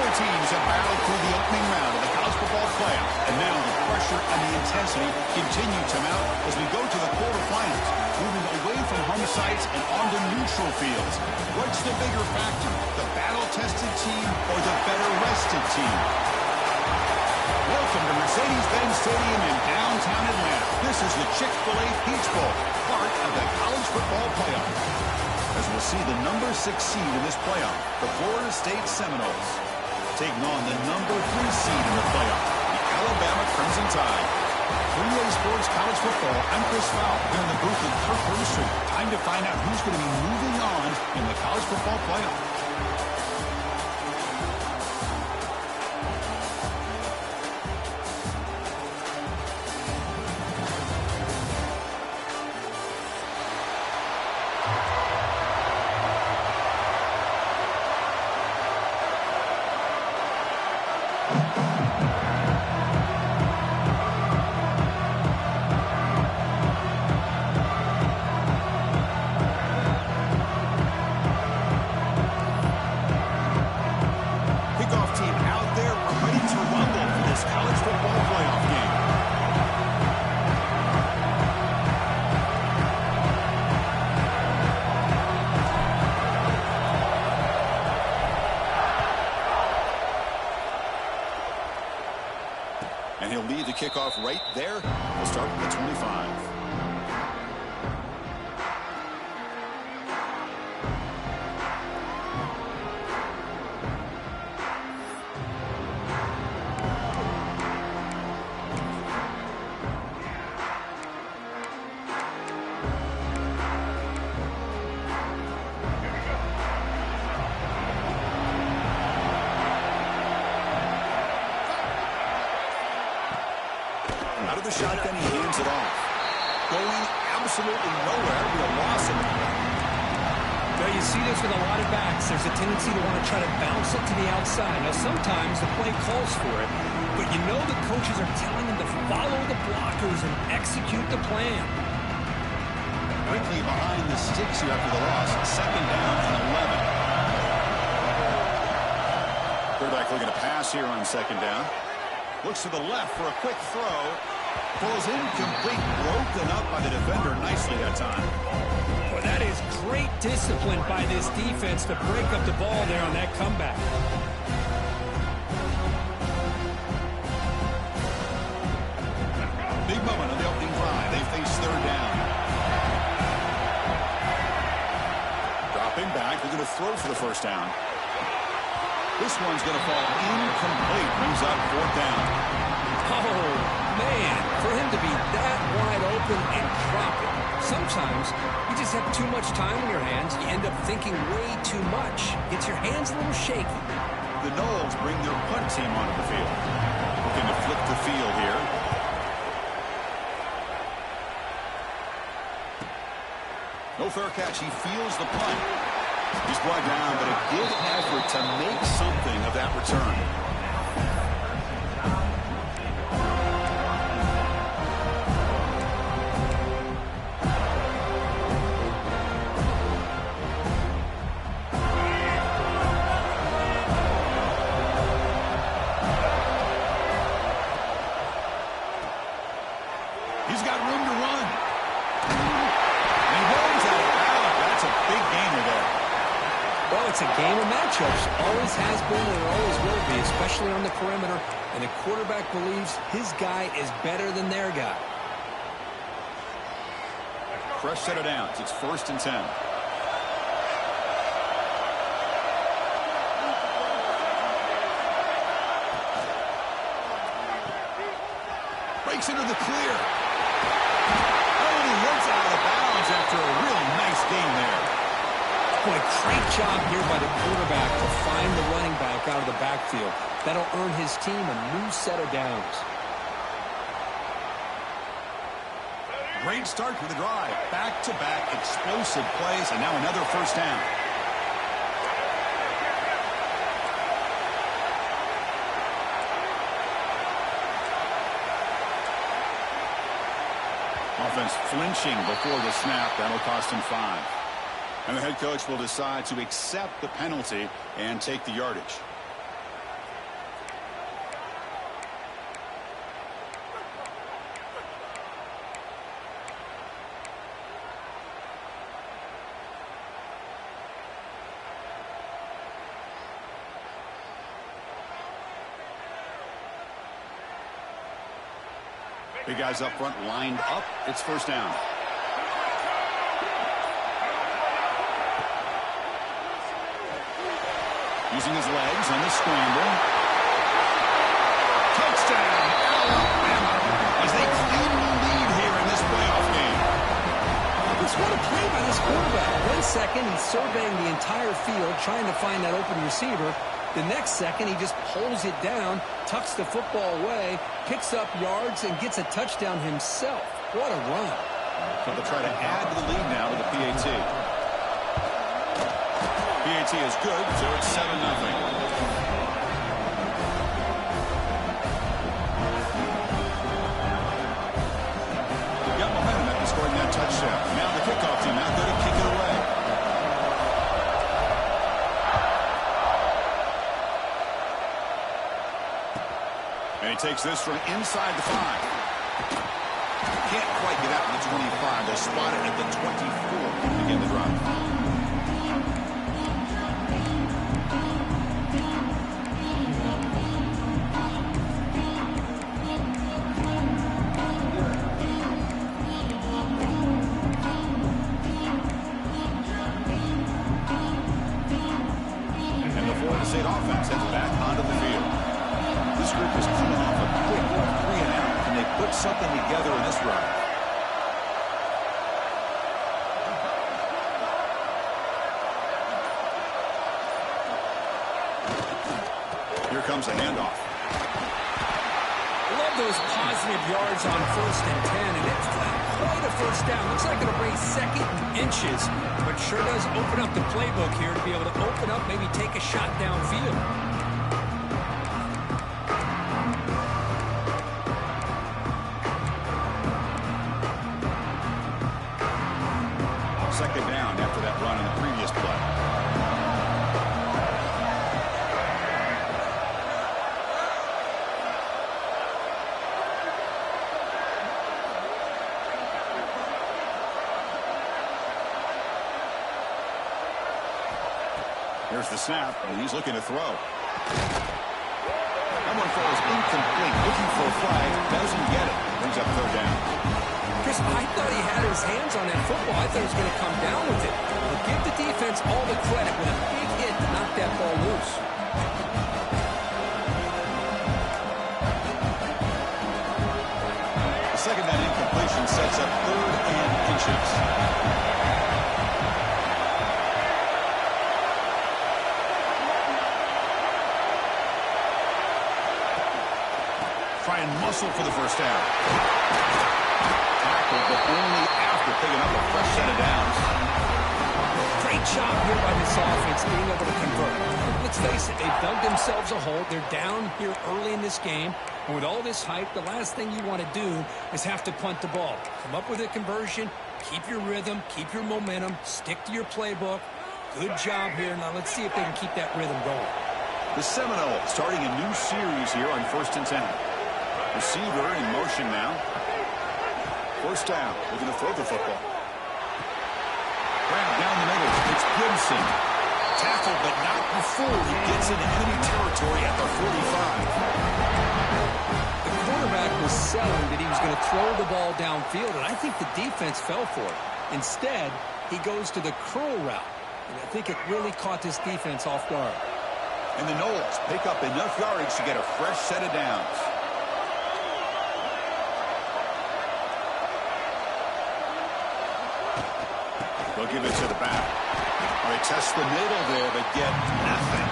Four teams have battled through the opening round of the college football playoff, and now the pressure and the intensity continue to mount as we go to the quarterfinals, moving away from home sites and onto neutral fields. What's the bigger factor, the battle-tested team or the better-rested team? Welcome to Mercedes-Benz Stadium in downtown Atlanta. This is the Chick-fil-A Peach Bowl, part of the college football playoff. As we'll see the number 6 seed in this playoff, the Florida State Seminoles, taking on the number 3 seed in the playoff, the Alabama Crimson Tide. 3A Sports College Football, I'm Chris Fowl, here in the booth with Kirk Brewster. Time to find out who's going to be moving on in the college football playoff. And he'll lead the kickoff right there. We'll start with the 25. Out of the shotgun, he hands it off. Going absolutely nowhere. Be a loss of it. Now you see this with a lot of backs. There's a tendency to want to try to bounce it to the outside. Now sometimes the play calls for it, but you know the coaches are telling them to follow the blockers and execute the plan. Quickly behind the sticks here after the loss. Second down and 11. Quarterback looking to pass here on second down. Looks to the left for a quick throw. Falls incomplete, broken up by the defender nicely that time. Well, that is great discipline by this defense to break up the ball there on that comeback. Big moment on the opening drive. They face third down. Dropping back, they're going to throw for the first down. This one's going to fall incomplete. Brings up fourth down. Oh, man, for him to be that wide open and drop it. Sometimes you just have too much time on your hands. You end up thinking way too much. Gets your hands a little shaky. The Noles bring their punt team onto the field. Looking to flip the field here. No fair catch. He feels the punt. He's brought down, but a good effort to make something of that return. He's got room to run. And he runs out of bounds. That's a big gainer there. Well, it's a game of matchups. Always has been and it always will be, especially on the perimeter. And the quarterback believes his guy is better than their guy. Fresh set of downs. It's 1st and 10. Breaks into the clear. Oh, he hits out of bounds after a really nice game there. Boy, great job here by the quarterback to find the running back out of the backfield. That'll earn his team a new set of downs. Great start to the drive. Back-to-back explosive plays, and now another first down. Offense flinching before the snap. That'll cost him 5. And the head coach will decide to accept the penalty and take the yardage. Big guys up front lined up. It's first down. Using his legs on the scramble. Touchdown, Alabama, as they claim the lead here in this playoff game. Just what a play by this quarterback. 1 second, he's surveying the entire field, trying to find that open receiver. The next second, he just pulls it down, tucks the football away, picks up yards, and gets a touchdown himself. What a run. So they'll try to add to the lead now with the PAT. PAT is good, so it's 7-0. Got momentum after scoring that touchdown. Now the kickoff team out there to kick it away. And he takes this from inside the 5. Can't quite get out to the 25. They'll spot it at the 24 to begin the drive. State offense heads back onto the field. This group is coming off a quick 3-and-out. Can they put something together in this run? Here comes a handoff. Love those positive yards on 1st and 10, and it's quite a first down. Looks like it'll bring second and inches, but sure does open up the playbook here to be able to open up, maybe take a shot downfield. Second down after that run in the previous play. Here's the snap, and he's looking to throw. That one falls incomplete, looking for a flag, doesn't get it. Brings up third down. Chris, I thought he had his hands on that football. I thought he was going to come down with it. But give the defense all the credit with a big hit to knock that ball loose. The second down incompletion sets up 3rd and inches. Try and muscle for the first down. Tackled, but only after picking up a fresh set of downs. Great job here by this offense being able to convert. Let's face it, they've dug themselves a hole. They're down here early in this game. And with all this hype, the last thing you want to do is have to punt the ball. Come up with a conversion, keep your rhythm, keep your momentum, stick to your playbook. Good job here. Now let's see if they can keep that rhythm going. The Seminoles starting a new series here on 1st and 10. Receiver in motion now. First down. Looking to throw the football. Grab down the middle. It's Gibson. Tackled, but not before he gets into enemy territory at the 45. The quarterback was selling that he was going to throw the ball downfield, and I think the defense fell for it. Instead, he goes to the curl route, and I think it really caught this defense off guard. And the Noles pick up enough yardage to get a fresh set of downs. They'll give it to the back. They test the middle there, but get nothing.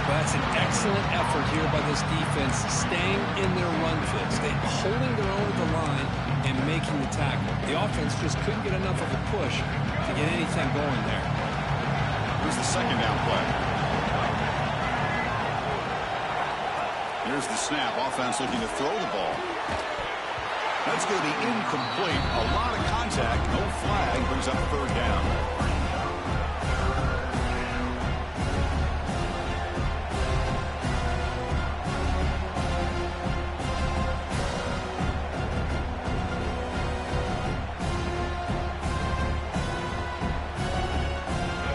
Well, that's an excellent effort here by this defense, staying in their run fix. They're holding their own at the line and making the tackle. The offense just couldn't get enough of a push to get anything going there. Here's the second down play. Here's the snap. Offense looking to throw the ball. That's going to be incomplete. A lot of contact. No flag. Brings up third down.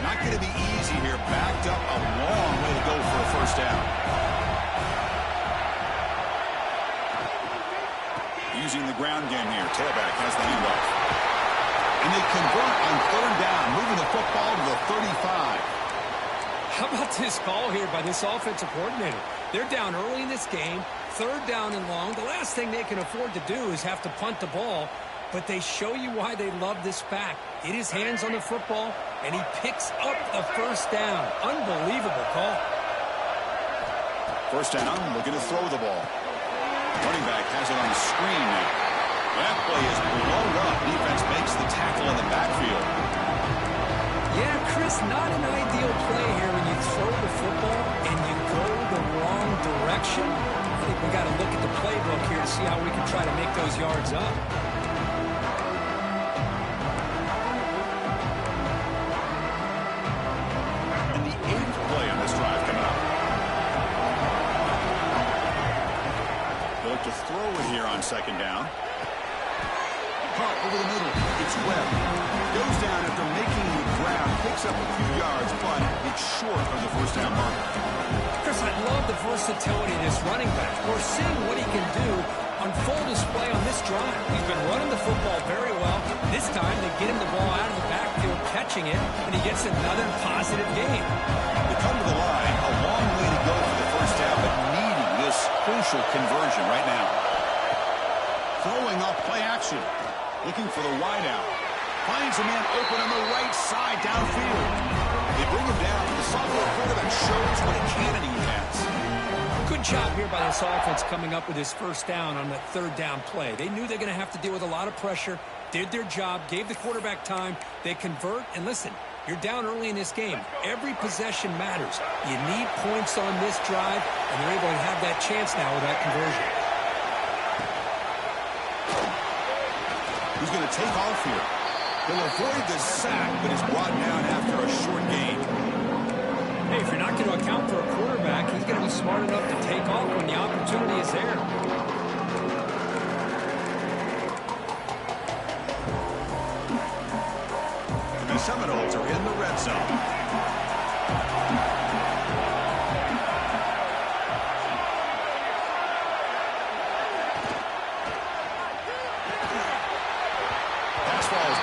Not going to be easy here. Backed up a long way to go for a first down. using the ground game here. Tailback has the handoff. And they convert on third down, moving the football to the 35. How about this call here by this offensive coordinator? They're down early in this game, third down and long. The last thing they can afford to do is have to punt the ball, but they show you why they love this back. Get his hands on the football, and he picks up the first down. Unbelievable call. First down, looking to throw the ball. Running back has it on the screen now. That play is blown up. Defense makes the tackle in the backfield. Yeah, Chris, not an ideal play here when you throw the football and you go the wrong direction. I think we got to look at the playbook here to see how we can try to make those yards up. And the 8th play on this drive coming up. They look to throw it here on second down. Caught over the middle. It's Webb. Goes down after making the grab. Picks up a few yards, but it's short of the first down mark. Chris, I love the versatility of this running back. We're seeing what he can do on full display on this drive. He's been running the football very well. This time, they get him the ball out of the backfield, catching it, and he gets another positive gain. They come to the line. A long way to go for the first down, but needing this crucial conversion right now. Throwing off play action. Looking for the wideout. Finds a man open on the right side downfield. They bring him down. The sophomore quarterback shows what a cannon he has. Good job here by this offense coming up with his first down on the third down play. They knew they're going to have to deal with a lot of pressure, did their job, gave the quarterback time. They convert, and listen, you're down early in this game. Every possession matters. You need points on this drive, and they're able to have that chance now with that conversion. Who's going to take off here? He'll avoid the sack, but is brought down after a short gain. Hey, if you're not going to account for a quarterback, he's going to be smart enough to take off when the opportunity is there. The Seminoles are in the red zone.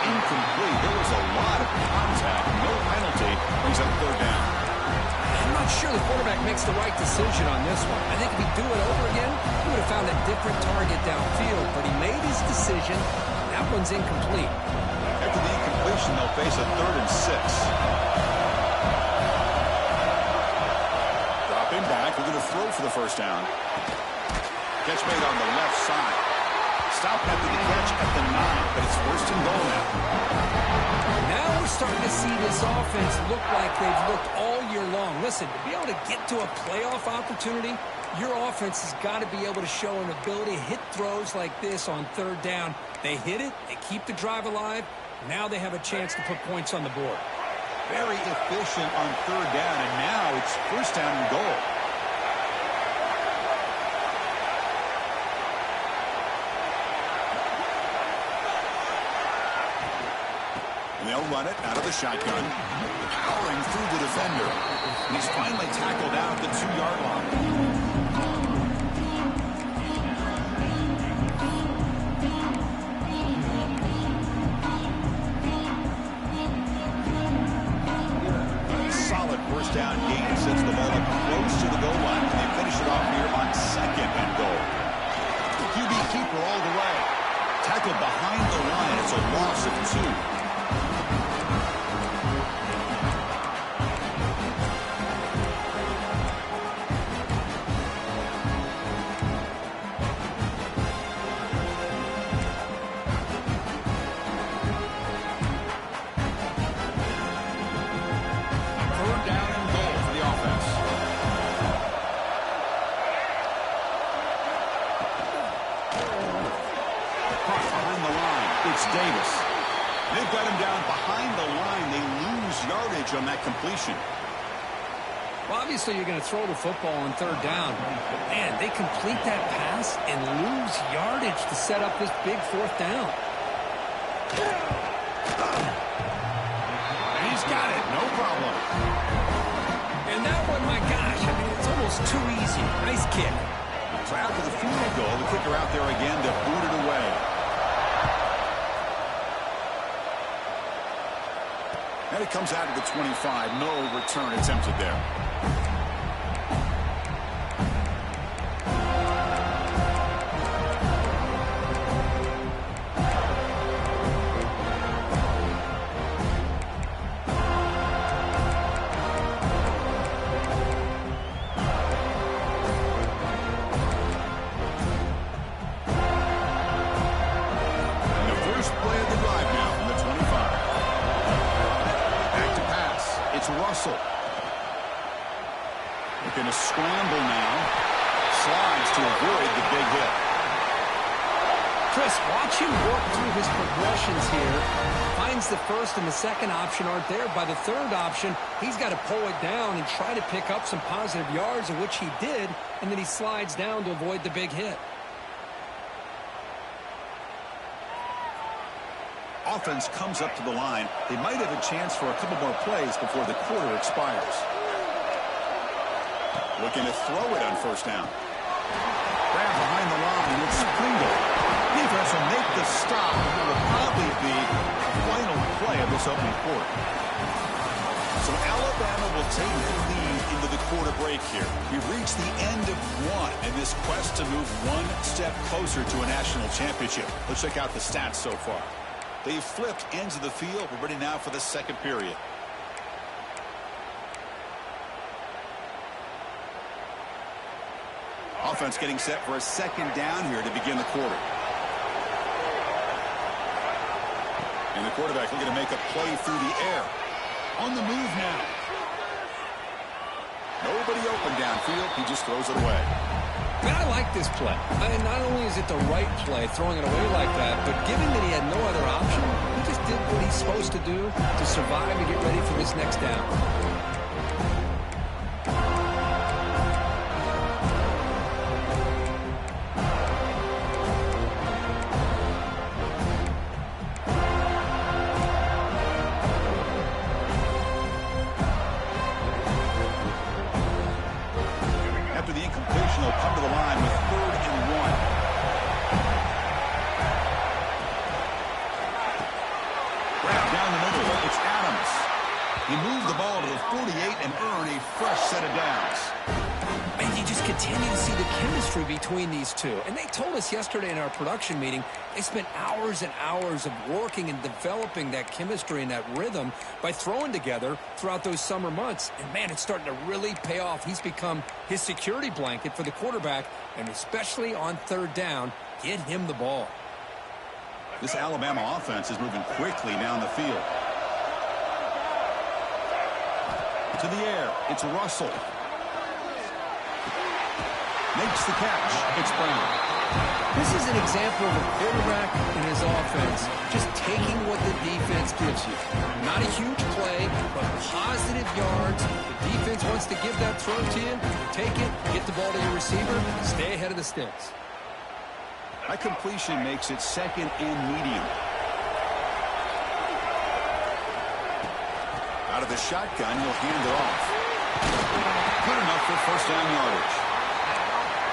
Incomplete. There was a lot of contact. No penalty. Brings up third down. I'm not sure the quarterback makes the right decision on this one. I think if he'd do it over again, he would have found a different target downfield, but he made his decision. That one's incomplete. After the incompletion, they'll face a 3rd and 6. Dropping back. We're going to throw for the first down. Catch made on the left side. Stopped after the catch at the 9, but it's first and goal now. Now we're starting to see this offense look like they've looked all year long. Listen, to be able to get to a playoff opportunity, your offense has got to be able to show an ability to hit throws like this on third down. They hit it, they keep the drive alive. Now they have a chance to put points on the board. Very efficient on third down, and now it's first down and goal. And they'll run it out of the shotgun, powering through the defender. And he's finally tackled out at the 2-yard line. Solid first down gain sets the ball up close to the goal line. And they finish it off here on second and goal. The QB keeper all the way. Tackled behind the line. It's a loss of 2. Davis. They've got him down behind the line. They lose yardage on that completion. Well, obviously you're going to throw the football on third down. But man, they complete that pass and lose yardage to set up this big fourth down. And he's got it. No problem. And that one, my gosh, I mean, it's almost too easy. Nice kick. So after the field goal, the kicker out there again to boot it away. And it comes out to the 25. No return attempted there. Looking to scramble now. Slides to avoid the big hit. Chris, watch him work through his progressions here. Finds the first and the second option aren't there. By the third option, he's got to pull it down and try to pick up some positive yards, of which he did, and then he slides down to avoid the big hit. Offense comes up to the line. They might have a chance for a couple more plays before the quarter expires. Looking to throw it on first down. Grab behind the line. It's Pringle. Defense will make the stop. It will probably be the final play of this opening quarter. So Alabama will take the lead into the quarter break here. We've reached the end of one in this quest to move one step closer to a national championship. Let's check out the stats so far. They've flipped ends of the field. We're ready now for the second period. Offense getting set for a second down here to begin the quarter. And the quarterback looking to make a play through the air. On the move now. Nobody open downfield. He just throws it away. Man, I like this play. Not only is it the right play, throwing it away like that, but given that he had no other option, he just did what he's supposed to do to survive and get ready for this next down. Come to the line with 3rd and 1. Wrap down the middle. It's Adams. He moved the ball to the 48 and earned a fresh set of downs. And you just continue to see the chemistry between these two. And they told us yesterday in our production meeting, they spent hours and hours of working and developing that chemistry and that rhythm by throwing together throughout those summer months. And, man, it's starting to really pay off. He's become his security blanket for the quarterback, and especially on 3rd down, get him the ball. This Alabama offense is moving quickly down the field. To the air. It's Russell. Makes the catch. It's Brown. This is an example of a quarterback and his offense just taking what the defense gives you. Not a huge play, but positive yards. The defense wants to give that throw to you. Take it, get the ball to your receiver, stay ahead of the sticks. That completion makes it 2nd and medium. Out of the shotgun, he'll hand it off. Good enough for first down yardage.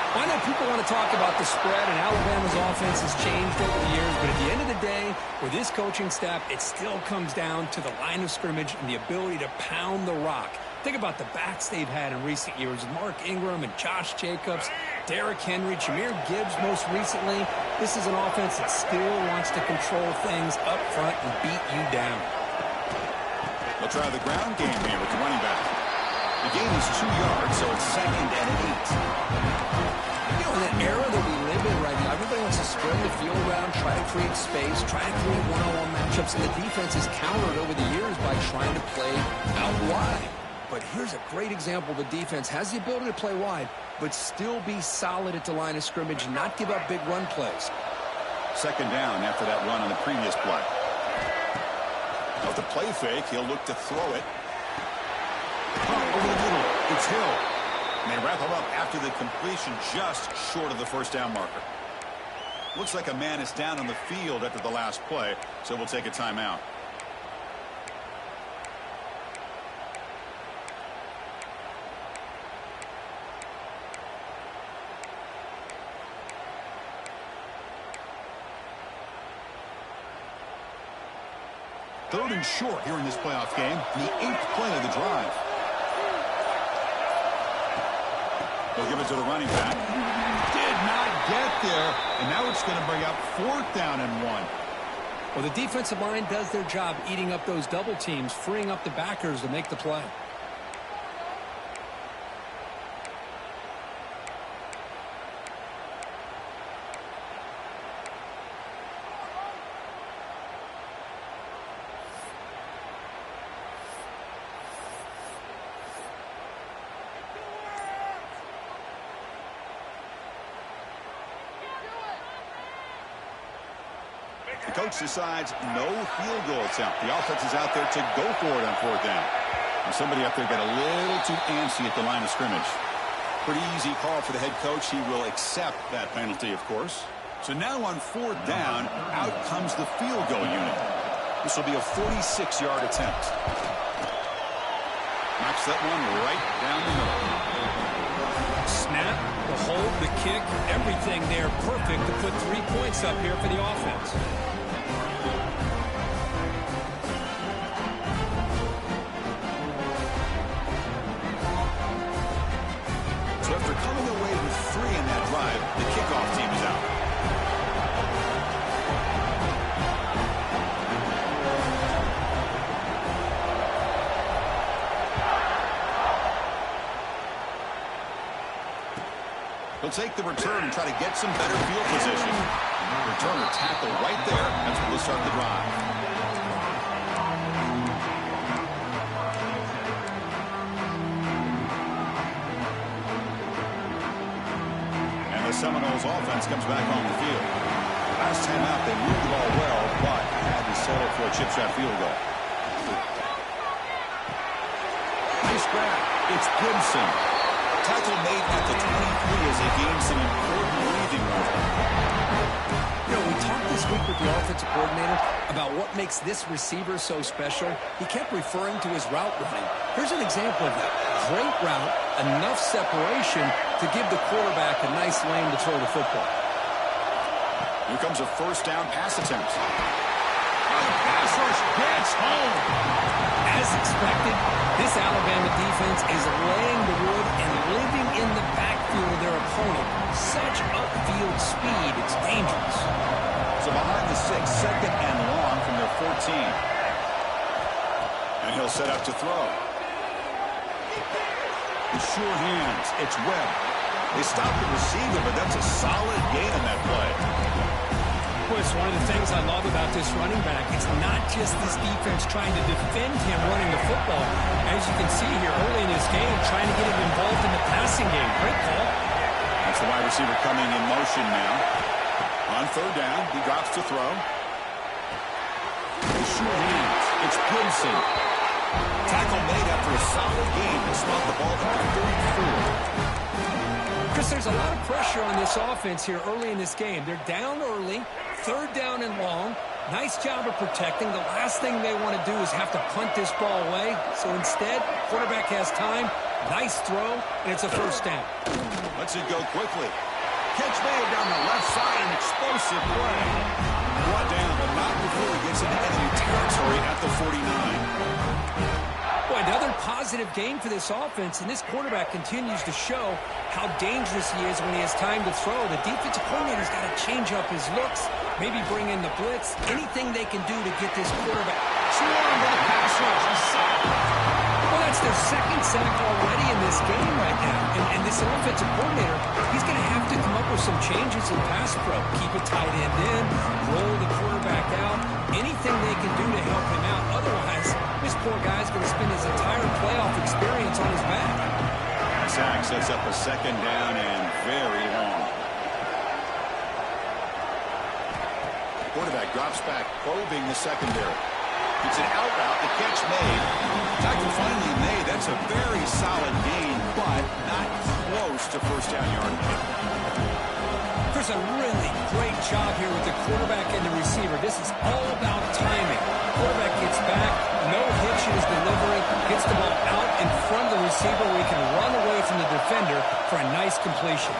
I know people want to talk about the spread, and Alabama's offense has changed over the years, but at the end of the day, with this coaching staff, it still comes down to the line of scrimmage and the ability to pound the rock. Think about the backs they've had in recent years. Mark Ingram and Josh Jacobs, Derrick Henry, Jahmyr Gibbs most recently. This is an offense that still wants to control things up front and beat you down. They'll try the ground game here with the running back. The gain is 2 yards, so it's 2nd and 8. You know, in the era that we live in right now, everybody wants to spread the field around, try to create space, try to create one-on-one matchups, and the defense has countered over the years by trying to play out wide. But here's a great example. The defense has the ability to play wide, but still be solid at the line of scrimmage, not give up big run plays. 2nd down after that run on the previous play. With the play fake, he'll look to throw it. Over the middle, it's Hill. And they wrap him up after the completion just short of the first down marker. Looks like a man is down on the field after the last play, so we'll take a timeout. 3rd and short here in this playoff game, the 8th play of the drive. They'll give it to the running back. Did not get there, and now it's going to bring up 4th down and 1. Well, the defensive line does their job eating up those double teams, freeing up the backers to make the play. The coach decides no field goal attempt. The offense is out there to go for it on 4th down. And somebody up there got a little too antsy at the line of scrimmage. Pretty easy call for the head coach. He will accept that penalty, of course. So now on 4th down, out comes the field goal unit. This will be a 46-yard attempt. Knocks that one right down the middle. Snap, the hold, the kick, everything there perfect to put 3 points up here for the offense. So after coming away with 3 in that drive, the kickoff team is out. He'll take the return and try to get some better field position. Returner tackle right there. That's where they'll start the drive. And the Seminoles offense comes back on the field. Last time out, they moved the ball well, but had to settle for a chip shot field goal. Nice grab. It's Gibson. Tackle made at the 23 as they gain some important breathing room. You know, we talked this week with the offensive coordinator about what makes this receiver so special. He kept referring to his route running. Here's an example of that. Great route, enough separation to give the quarterback a nice lane to throw the football. Here comes a 1st down pass attempt. The pass rush gets home. As expected, this Alabama defense is laying the wood and living in the backfield of their opponent. Such upfield speed, it's dangerous. So behind the 6, 2nd and long from their 14. And he'll set up to throw. The sure hands, it's Webb. They stop the receiver, but that's a solid gain on that play. Well, it's one of the things I love about this running back. It's not just this defense trying to defend him running the football. As you can see here early in this game, trying to get him involved in the passing game. Great call. That's the wide receiver coming in motion now. On 3rd down, he drops to throw. The sure hands, it's Gibson. Tackle made after a solid gain to spot the ball at the 34. Chris, there's a lot of pressure on this offense here early in this game. They're down early, 3rd down and long. Nice job of protecting. The last thing they want to do is have to punt this ball away. So instead, quarterback has time. Nice throw, and it's a 1st down. Lets it go quickly. Catch made down the left side, an explosive play. Brought down, but not before he gets into enemy territory at the 49. Boy, another positive game for this offense, and this quarterback continues to show how dangerous he is when he has time to throw. The defensive coordinator's got to change up his looks, maybe bring in the blitz, anything they can do to get this quarterback. Swarmed by the pass rush. He's sacked. Well, that's their 2nd sack already in this game right now. And this offensive coordinator, he's going to have to come up with some changes in pass pro. Keep a tight end in, roll the quarterback out, anything they can do to help him out. Otherwise, this poor guy's going to spend his entire playoff experience on his back. Sack sets up a 2nd down and very long. Quarterback drops back, probing the secondary. It's an out route, the catch made. Tackle finally made. That's a very solid gain, but not close to 1st down yardage. There's a really great job here with the quarterback and the receiver. This is all about timing. Quarterback gets back, no hitch in his delivery, gets the ball out in front of the receiver where he can run away from the defender for a nice completion.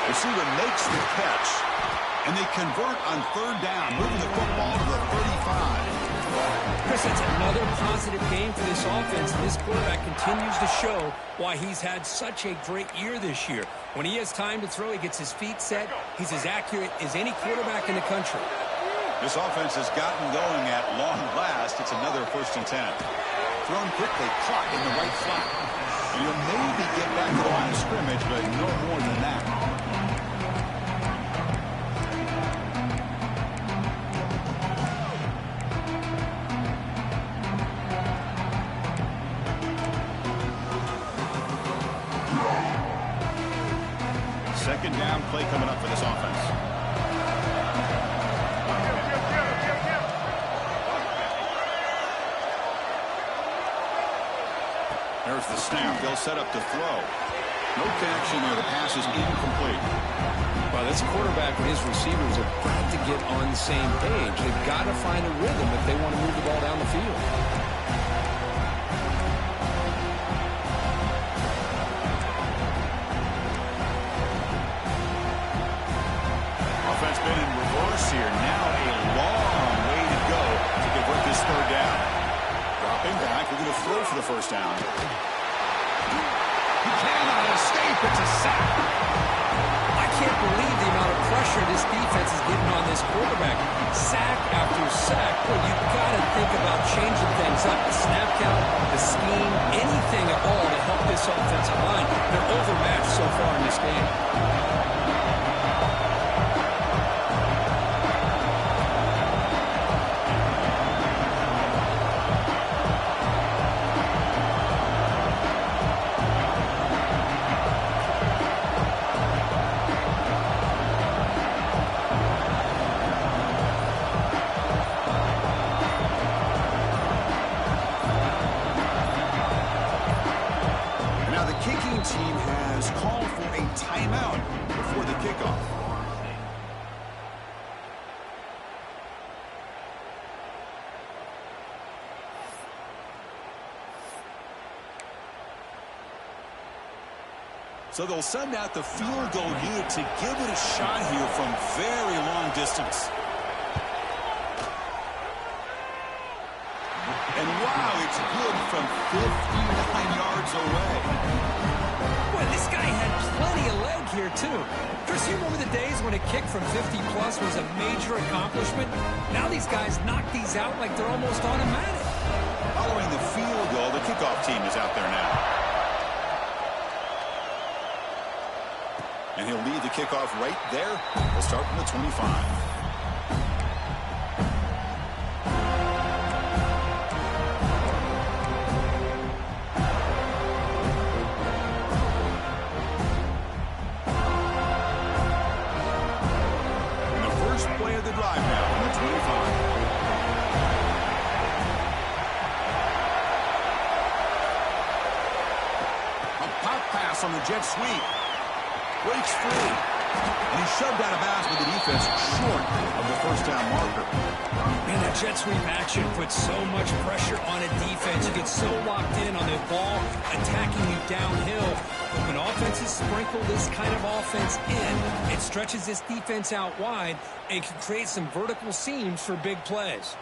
Receiver makes the catch. And they convert on third down, moving the football to the 35. Chris, that's another positive game for this offense. This quarterback continues to show why he's had such a great year this year. When he has time to throw, he gets his feet set. He's as accurate as any quarterback in the country. This offense has gotten going at long last. It's another 1st and 10. Thrown quickly, caught in the right flat. And you'll maybe get back to the line of scrimmage, but no more than that. Second down play coming up for this offense. There's the snap. They'll set up to throw. No connection there. The pass is incomplete. Well, this quarterback and his receivers have got to get on the same page. They've got to find a rhythm if they want to move the ball down the field. Offense been in reverse here. Now a long way to go to convert this third down. Dropping back. We're going to throw for the first down. He cannot escape. It's a sack. I can't believe the amount of pressure this defense is getting on this quarterback. Sack after sack. Well, you've got to think about changing things up. The snap count, the scheme, anything at all to help this offensive line. They're overmatched so far in this game. Team has called for a timeout before the kickoff. So they'll send out the field goal unit to give it a shot here from very long distance. And wow, it's good from 59 yards away. Boy, this guy had plenty of leg here, too. Chris, you remember the days when a kick from 50-plus was a major accomplishment? Now these guys knock these out like they're almost automatic. Following the field goal, the kickoff team is out there now. And he'll lead the kickoff right there. We'll start from the 25. On the jet sweep. Breaks free. And he's shoved out of bounds with the defense short of the first down marker. Man, that jet sweep action puts so much pressure on a defense. You get so locked in on the ball attacking you downhill. But when offenses sprinkle this kind of offense in, it stretches this defense out wide and can create some vertical seams for big plays.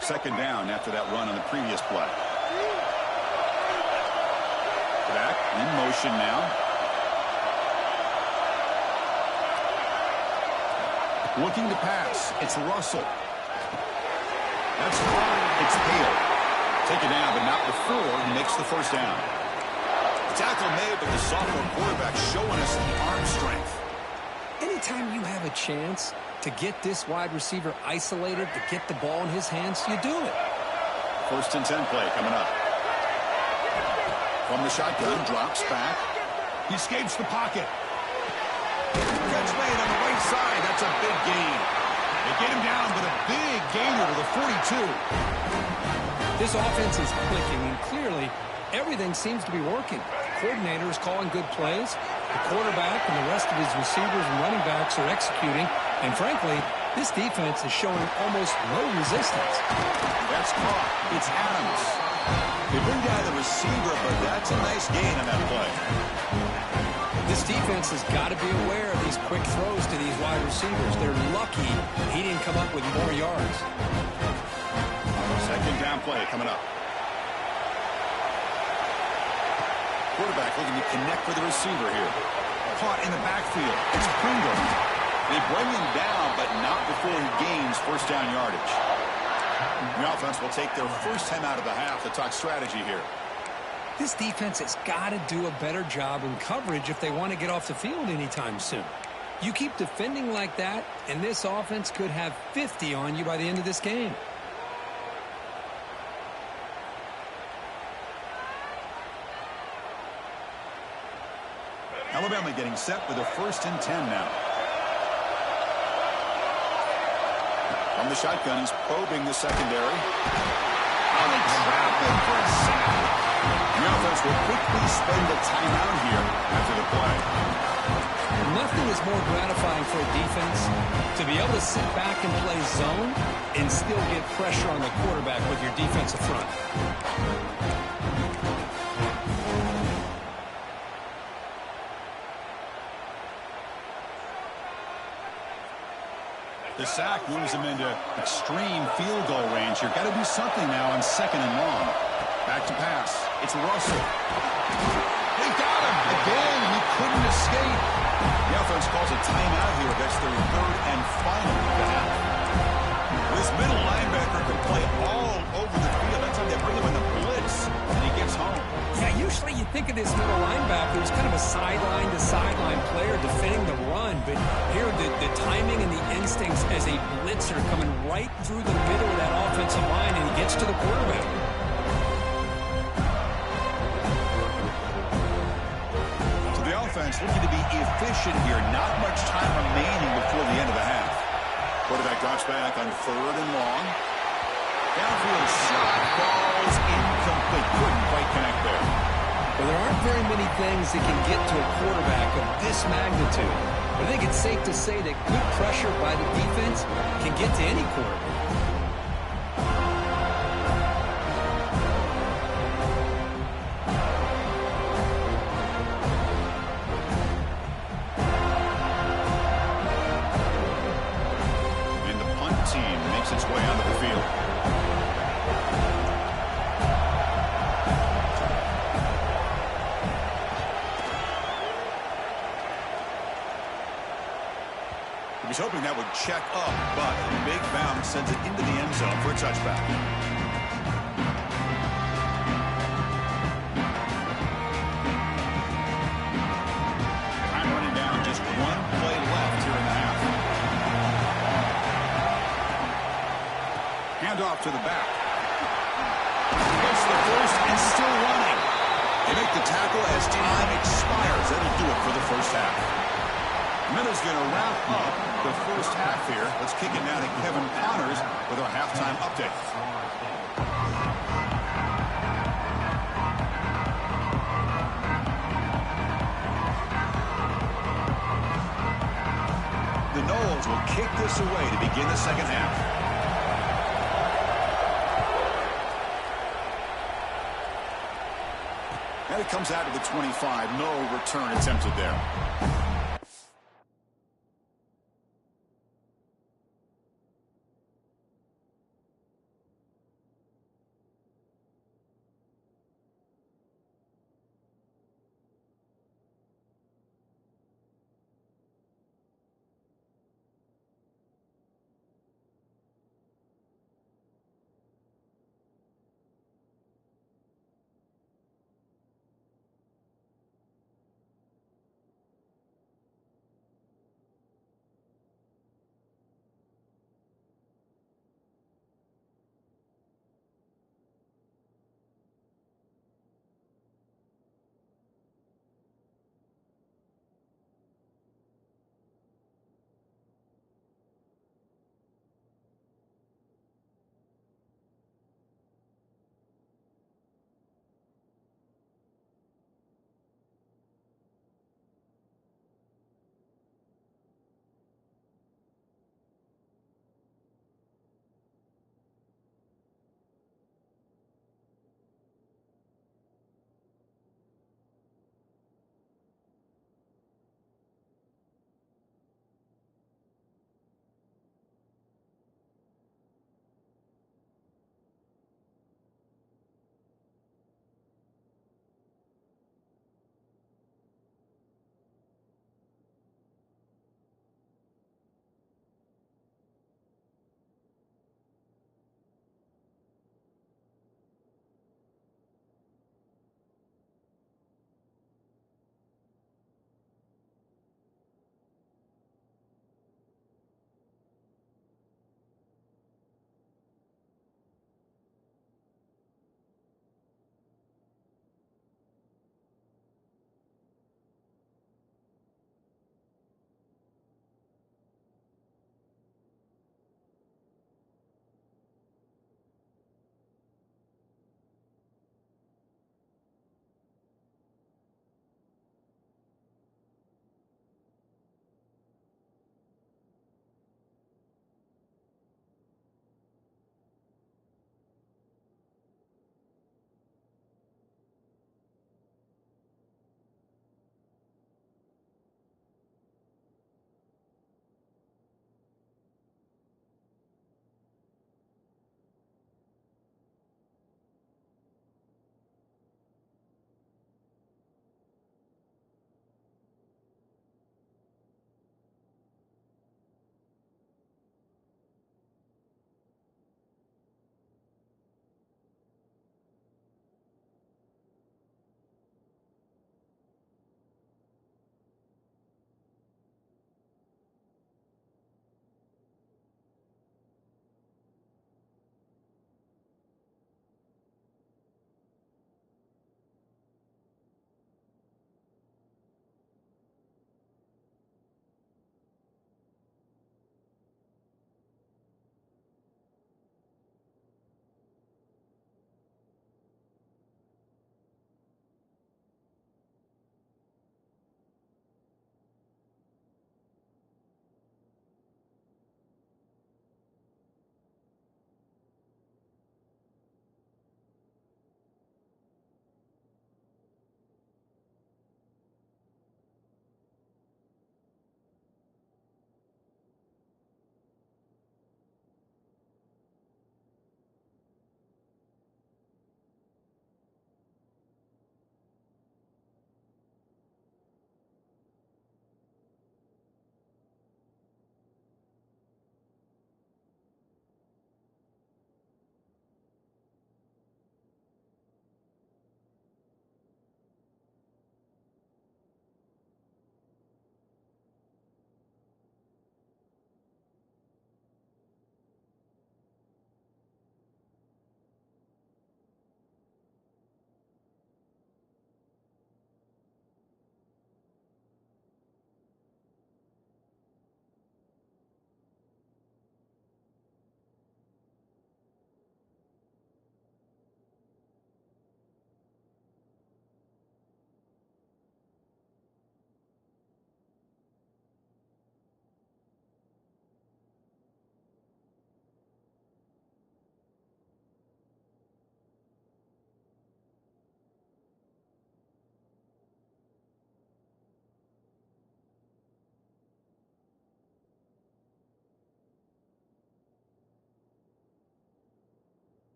Second down after that run on the previous play. Back in motion now. Looking to pass. It's Russell. That's fine. It's Hale. Take it down, but not before he makes the first down. Tackle made, but the sophomore quarterback showing us the arm strength. Anytime you have a chance to get this wide receiver isolated, to get the ball in his hands, you do it. 1st and 10 play coming up. From the shotgun, drops back. He escapes the pocket. Catch made on the right side. That's a big gain. They get him down, but a big gainer to the 42. This offense is clicking, and clearly everything seems to be working. The coordinator is calling good plays. The quarterback and the rest of his receivers and running backs are executing. And frankly, this defense is showing almost no resistance. That's caught. It's Adams. They bring down the receiver, but that's a nice gain on that play. This defense has got to be aware of these quick throws to these wide receivers. They're lucky he didn't come up with more yards. Second down play coming up. Quarterback looking to connect with the receiver here. Caught in the backfield. It's Pringle. They bring him down, but not before he gains first down yardage. The offense will take their first time out of the half to talk strategy here. This defense has got to do a better job in coverage if they want to get off the field anytime soon. You keep defending like that, and this offense could have 50 on you by the end of this game. Alabama getting set with a 1st and 10 now. From the shotgun, he's probing the secondary. Oh, they trap him for a sack. The offense will quickly spend the timeout here after the play. Nothing is more gratifying for a defense to be able to sit back and play zone and still get pressure on the quarterback with your defensive front. The sack moves him into extreme field goal range here. Got to do something now on 2nd and long. Back to pass. It's Russell. They got him again. He couldn't escape. The offense calls a timeout here. That's their 3rd and final of the half. This middle linebacker can play all over the field. That's how they bring him in the blitz, and he gets home. Yeah, usually you think of this middle linebacker as kind of a sideline-to-sideline player defending the run, but here the timing and the instincts as a blitzer coming right through the middle of that offensive line, and he gets to the quarterback. So the offense looking to be efficient here. Not much time remaining before the end of the half. Quarterback drops back on 3rd and long. Downfield shot, falls incomplete. Couldn't quite connect there. Well, there aren't very many things that can get to a quarterback of this magnitude. But I think it's safe to say that good pressure by the defense can get to any quarterback. And the punt team makes its way onto the field. He was hoping that would check up, but a big bounce sends it into the end zone for a touchback. Time running down, just 1 play left here in the half. Handoff to the back. Gets the first and still running. They make the tackle as time expires. That'll do it for the first half. Miller's going to wrap up the first half here. Let's kick it now to Kevin Connors with our halftime update. The Noles will kick this away to begin the second half. And it comes out to the 25. No return attempted there.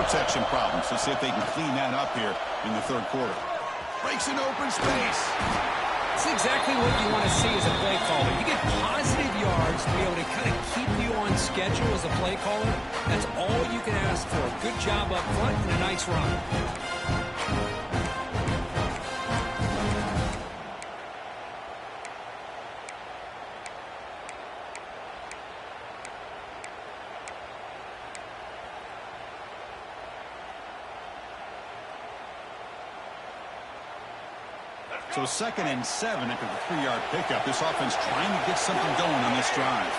protection problems. Let's see if they can clean that up here in the third quarter. Breaks an open space. It's exactly what you want to see as a play caller. You get positive yards to be able to kind of keep you on schedule as a play caller. That's all you can ask for. Good job up front and a nice run. So 2nd and 7 after the 3-yard pickup. This offense trying to get something going on this drive.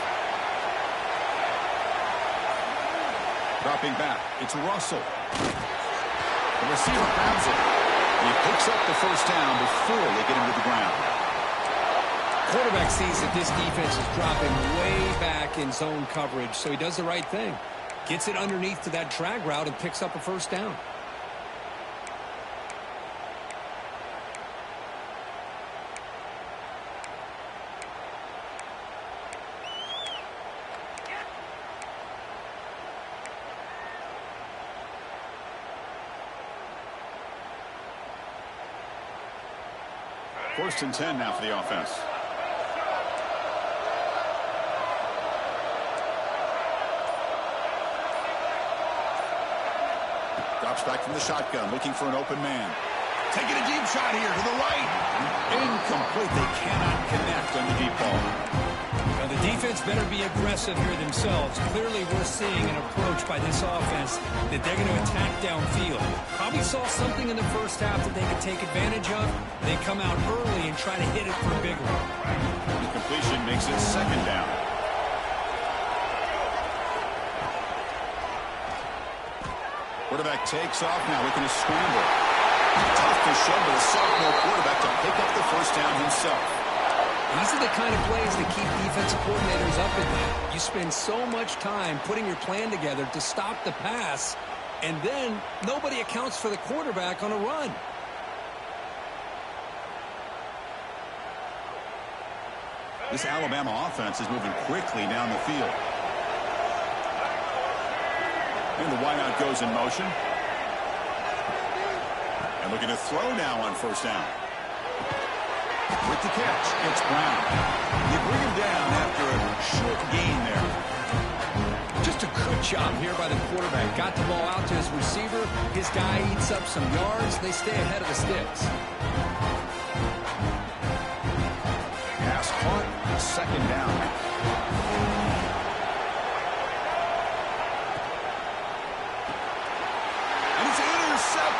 Dropping back. It's Russell. The receiver grabs it. He picks up the first down before they get him to the ground. Quarterback sees that this defense is dropping way back in zone coverage, so he does the right thing. Gets it underneath to that drag route and picks up a first down. First and 10 now for the offense. Drops back from the shotgun, looking for an open man. Taking a deep shot here to the right. Incomplete. They cannot connect on the deep ball. Now the defense better be aggressive here themselves. Clearly we're seeing an approach by this offense that they're going to attack downfield. Probably saw something in the first half that they could take advantage of. They come out early and try to hit it for a big one. The completion makes it 2nd down. Quarterback takes off now, looking to scramble. Tough to show with a sophomore quarterback to pick up the first down himself. These are the kind of plays that keep defensive coordinators up at night. You spend so much time putting your plan together to stop the pass, and then nobody accounts for the quarterback on a run. This Alabama offense is moving quickly down the field. And the wideout goes in motion. And looking to throw now on first down. With the catch, it's Brown. You bring him down after a short gain there. Just a good job here by the quarterback. Got the ball out to his receiver. His guy eats up some yards. They stay ahead of the sticks. Pass caught, 2nd down.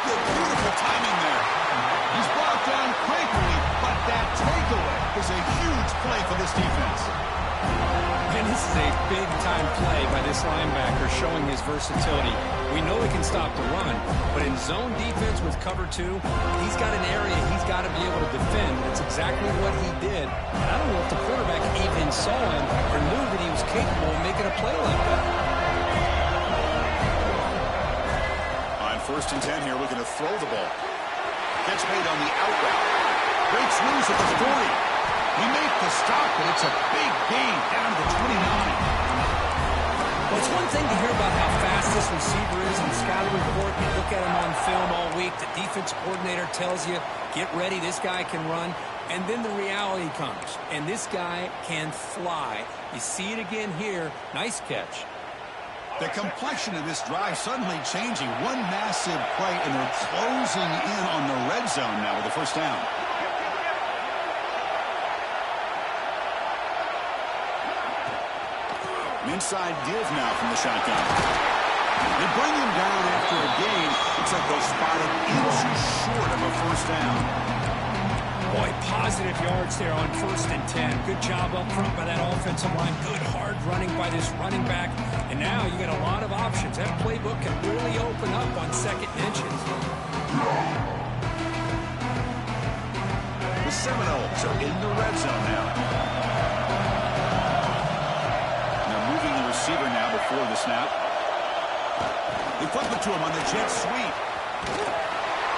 Beautiful timing there. He's brought down quickly, but that takeaway is a huge play for this defense. And this is a big-time play by this linebacker showing his versatility. We know he can stop the run, but in zone defense with cover 2, he's got an area he's got to be able to defend. That's exactly what he did. And I don't know if the quarterback even saw him or knew that he was capable of making a play like that. 1st and 10 here, looking to throw the ball. Catch made on the out route. Breaks loose at the 40. He made the stop, but it's a big gain down to the 29. Well, it's one thing to hear about how fast this receiver is in the scouting report. You look at him on film all week. The defense coordinator tells you, get ready, this guy can run. And then the reality comes, and this guy can fly. You see it again here. Nice catch. The complexion of this drive suddenly changing. One massive play, and they're closing in on the red zone now with the first down. An inside give now from the shotgun. They bring him down after a gain. Looks like they'll spot him inches short of a first down. Boy, positive yards there on 1st and 10. Good job up front by that offensive line. Good hard running by this running back. And now you got a lot of options. That playbook can really open up on 2nd and inches. The Seminoles are in the red zone now. Now moving the receiver now before the snap. They flip it to him on the jet sweep.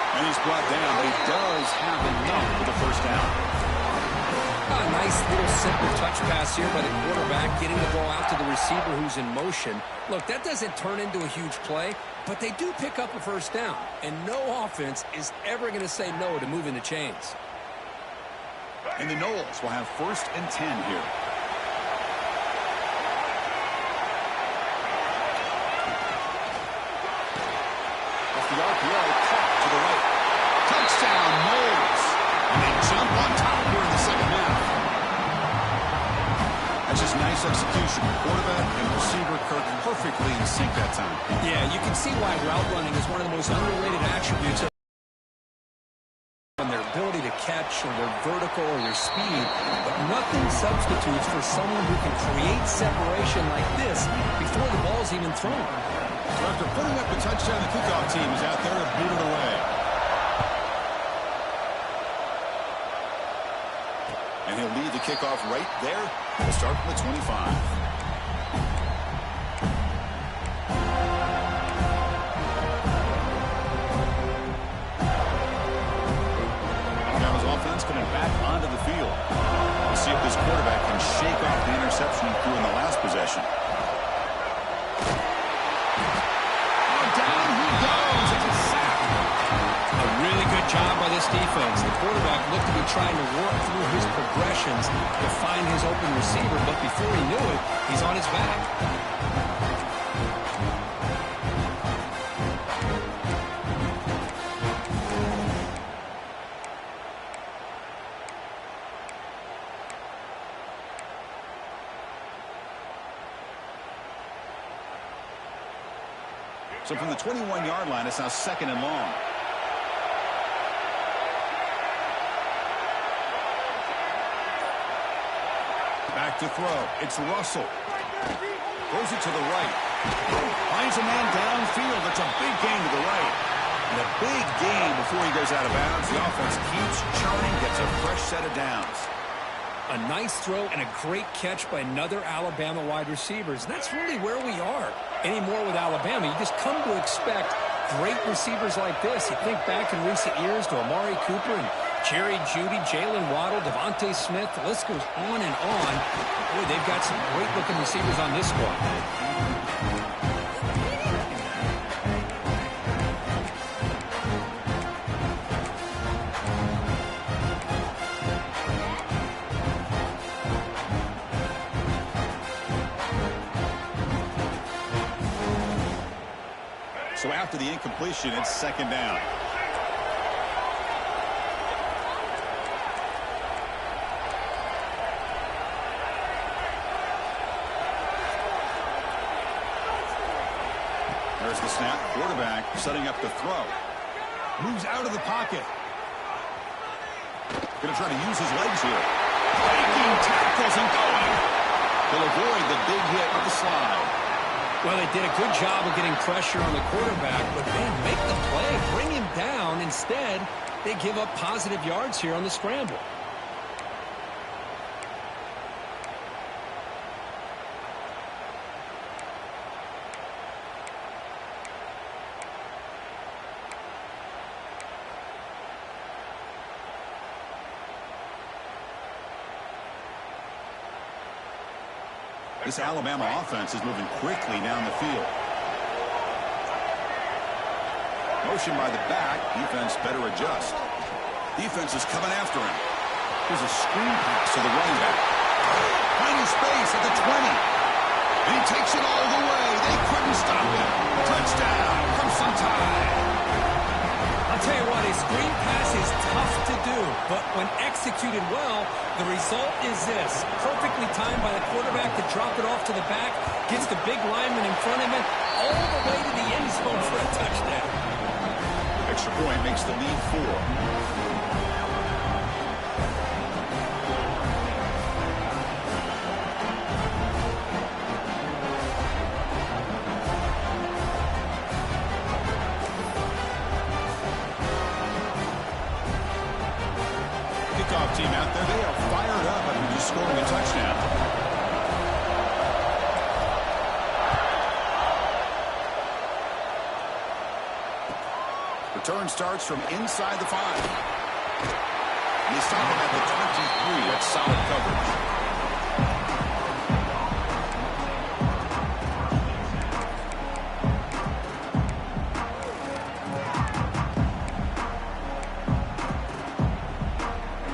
And he's brought down, but he does have enough for the first down. A nice little simple touch pass here by the quarterback, getting the ball out to the receiver who's in motion. Look, that doesn't turn into a huge play, but they do pick up a first down, and no offense is ever going to say no to moving the chains. And the Knowles will have 1st and 10 here. Off the RPO, caught to the right. Touchdown, Knowles. And they jump on top here in the second half. That's just nice execution. Quarterback and receiver Kirk perfectly in sync that time. Yeah, you can see why route running is one of the most underrated attributes of their ability to catch or their vertical or their speed, but nothing substitutes for someone who can create separation like this before the ball's even thrown. So after putting up the touchdown, the kickoff team is out there to boot it away. And he'll lead the kickoff right there. We'll start from the 25. Coming back onto the field. We'll see if this quarterback can shake off the interception he threw in the last possession. Oh, down he goes. It's a sack. A really good job by this defense. The quarterback looked to be trying to work through his progressions to find his open receiver, but before he knew it, he's on his back. So from the 21-yard line, it's now 2nd and long. Back to throw. It's Russell. Throws it to the right. Finds a man downfield. That's a big gain to the right. And a big gain before he goes out of bounds. The offense keeps churning, gets a fresh set of downs. A nice throw and a great catch by another Alabama wide receivers. And that's really where we are anymore with Alabama. You just come to expect great receivers like this. You think back in recent years to Amari Cooper and Jerry Jeudy, Jalen Waddle, Devontae Smith. The list goes on and on. Boy, they've got some great-looking receivers on this squad. So after the incompletion, it's 2nd down. There's the snap. Quarterback setting up the throw. Moves out of the pocket. Going to try to use his legs here. Breaking tackles and going. He'll avoid the big hit with the slide. Well, they did a good job of getting pressure on the quarterback, but man, make the play, bring him down. Instead, they give up positive yards here on the scramble. This Alabama offense is moving quickly down the field. Motion by the back. Defense better adjust. Defense is coming after him. Here's a screen pass to the running back. Finding space at the 20. And he takes it all the way. They couldn't stop him. Touchdown. Crimson Tide. I'll tell you what, a screen pass is tough to do, but when executed well, the result is this. Perfectly timed by the quarterback to drop it off to the back, gets the big lineman in front of him, all the way to the end zone for a touchdown. Extra point makes the lead 4. Team out there, they are fired up after just scoring a touchdown. Return starts from inside the 5. They stop him at the 23. That's solid coverage.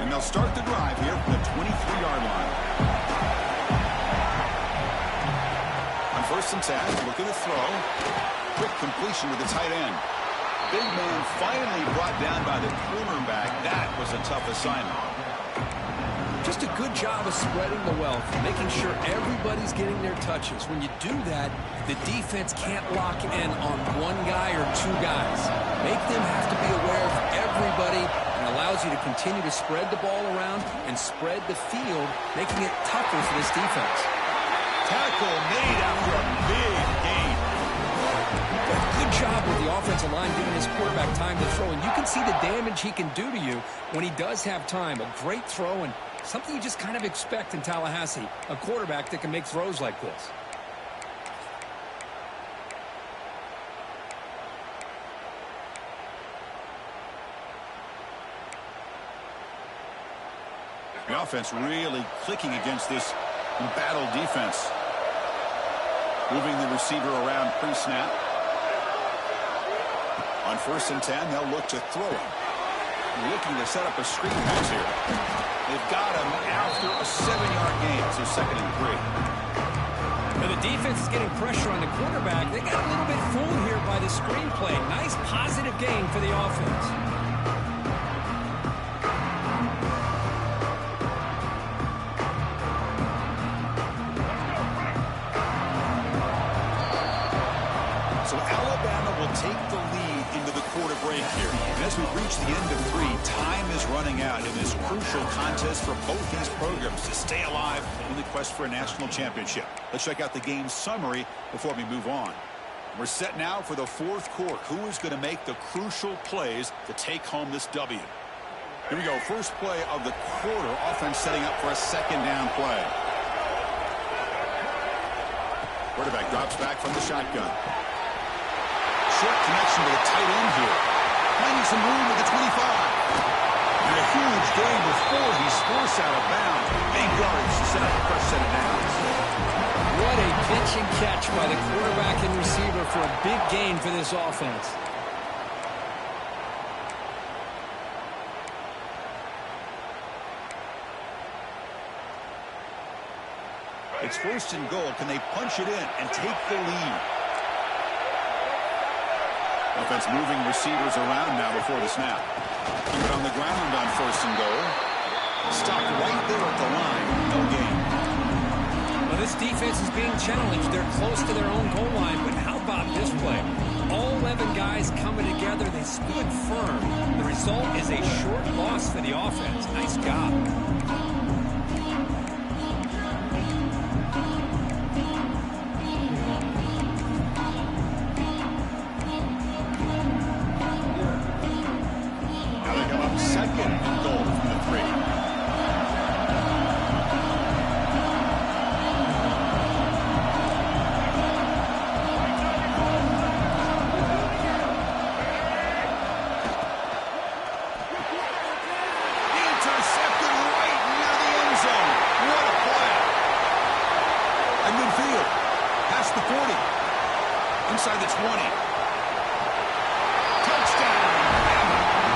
And they'll start the drive here from the 23-yard line. On 1st and 10, look at the throw. Quick completion to the tight end. Big man finally brought down by the cornerback. That was a tough assignment. Just a good job of spreading the wealth, making sure everybody's getting their touches. When you do that, the defense can't lock in on one guy or two guys. Make them have to be aware of everybody, and allows you to continue to spread the ball around and spread the field, making it tougher for this defense. Tackle made after a big gain. Good job with the offensive line giving his quarterback time to throw, and you can see the damage he can do to you when he does have time. A great throw, and something you just kind of expect in Tallahassee, a quarterback that can make throws like this. The offense really clicking against this embattled defense. Moving the receiver around pre-snap. On 1st and 10, they'll look to throw him. Looking to set up a screen pass here. They've got him after a 7-yard gain, so 2nd and 3. Now the defense is getting pressure on the quarterback. They got a little bit fooled here by the screen play. Nice positive gain for the offense. So Alabama will take the lead into the quarter break here. And as we reach the end of 3, time is running out in this crucial contest for both these programs to stay alive in the quest for a national championship. Let's check out the game summary before we move on. We're set now for the 4th quarter. Who is going to make the crucial plays to take home this W? Here we go. First play of the quarter. Offense setting up for a 2nd down play. Quarterback drops back from the shotgun. Short connection to the tight end here. Finding some room at the 25. And a huge gain before he's forced out of bounds. Big yards to set up the first set of downs. What a pitch and catch by the quarterback and receiver for a big gain for this offense. It's 1st and goal. Can they punch it in and take the lead? Offense moving receivers around now before the snap. Keep it on the ground on 1st and goal. Stopped right there at the line. No gain. Well, this defense is being challenged. They're close to their own goal line, but how about this play? All 11 guys coming together. They stood firm. The result is a short loss for the offense. Nice job. Inside the 20. Touchdown.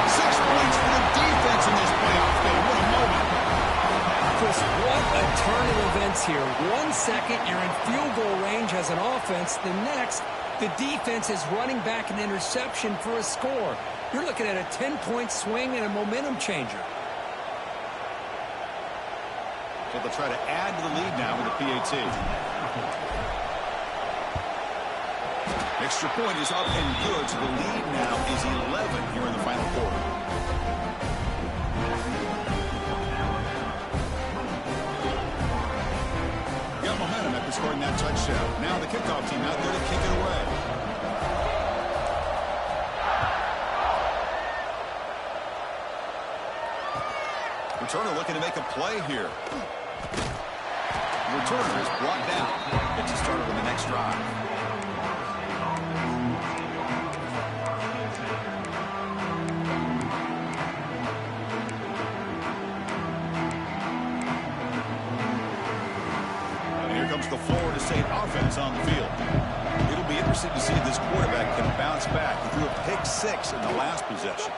6 points for the defense in this playoff game. What a moment. Chris, what a turn of events here. 1 second, you're in field goal range as an offense. The next, the defense is running back an interception for a score. You're looking at a 10-point swing and a momentum changer. So they'll try to add to the lead now with a PAT. Extra point is up and good, so the lead now is 11 here in the final quarter. Got momentum after scoring that touchdown. Now the kickoff team out there to kick it away. Returner looking to make a play here. The returner is brought down. Gets us started on the next drive. State offense on the field. It'll be interesting to see if this quarterback can bounce back. He threw a pick 6 in the last possession.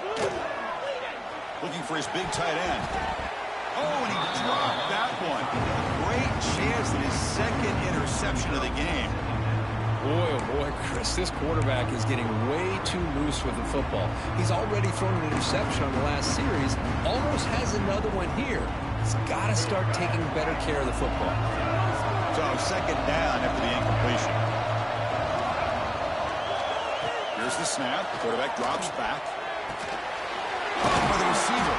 Looking for his big tight end. Oh, and he dropped that one. Great chance at his second interception of the game. Boy, oh boy, Chris, this quarterback is getting way too loose with the football. He's already thrown an interception on the last series, almost has another one here. He's got to start taking better care of the football. So second down after the incompletion. Here's the snap. The quarterback drops back. For the receiver.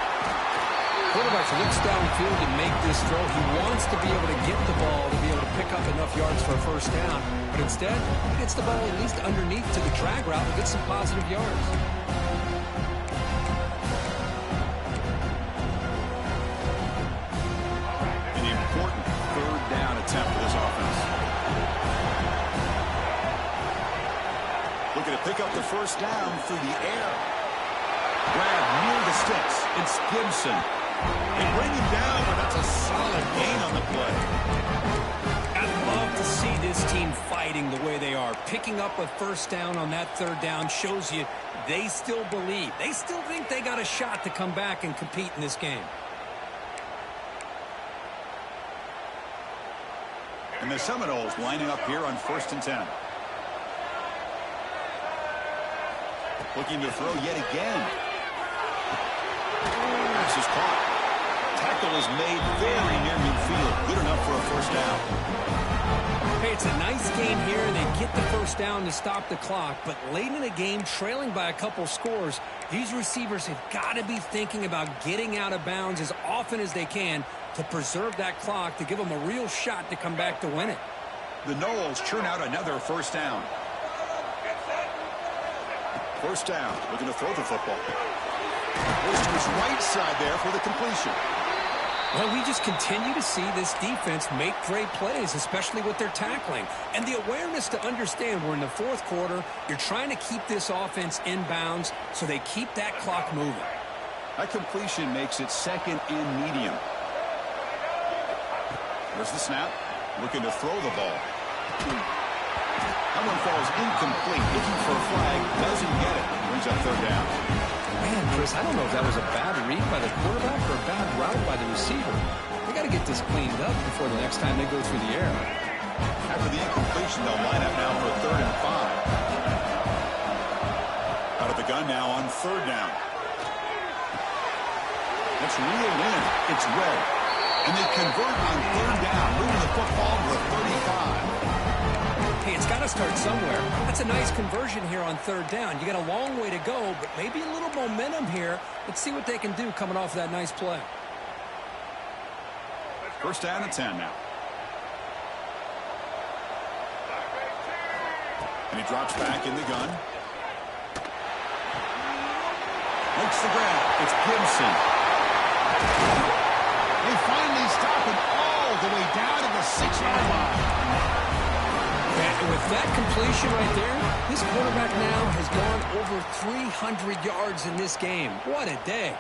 Quarterback looks downfield to make this throw. He wants to be able to get the ball to be able to pick up enough yards for a first down. But instead, he gets the ball at least underneath to the drag route and gets some positive yards. An important third down attempt for this offense. Looking to pick up the first down through the air. Grab near the sticks. It's Gibson. They bring him down, but that's a solid gain on the play. I'd love to see this team fighting the way they are. Picking up a first down on that third down shows you they still believe. They still think they got a shot to come back and compete in this game. And the Seminoles lining up here on 1st and 10. Looking to throw yet again. Pass is caught. Tackle is made very near midfield. Good enough for a first down. Hey, it's a nice game here. They get the first down to stop the clock. But late in the game, trailing by a couple scores, these receivers have got to be thinking about getting out of bounds as often as they can to preserve that clock, to give them a real shot to come back to win it. The Noles churn out another first down. First down, looking to throw the football. Goes to his right side there for the completion. Well, we just continue to see this defense make great plays, especially with their tackling. And the awareness to understand we're in the fourth quarter, you're trying to keep this offense in bounds so they keep that clock moving. That completion makes it second and medium. There's the snap. Looking to throw the ball. That one falls incomplete. Looking for a flag. Doesn't get it. Brings up third down. Man, Chris, I don't know if that was a bad read by the quarterback or a bad route by the receiver. They got to get this cleaned up before the next time they go through the air. After the incompletion, they'll line up now for a 3rd and 5. Out of the gun now on 3rd down. It's reeled in. It's red. And they convert on 3rd down, moving the football to the 35. Hey, it's got to start somewhere. That's a nice conversion here on 3rd down. You got a long way to go, but maybe a little momentum here. Let's see what they can do coming off that nice play. First down and 10 now. And he drops back in the gun. Makes the grab. It's Gibson. They finally stop him all the way down to the 6-yard line. And with that completion right there, this quarterback now has gone over 300 yards in this game. What a day.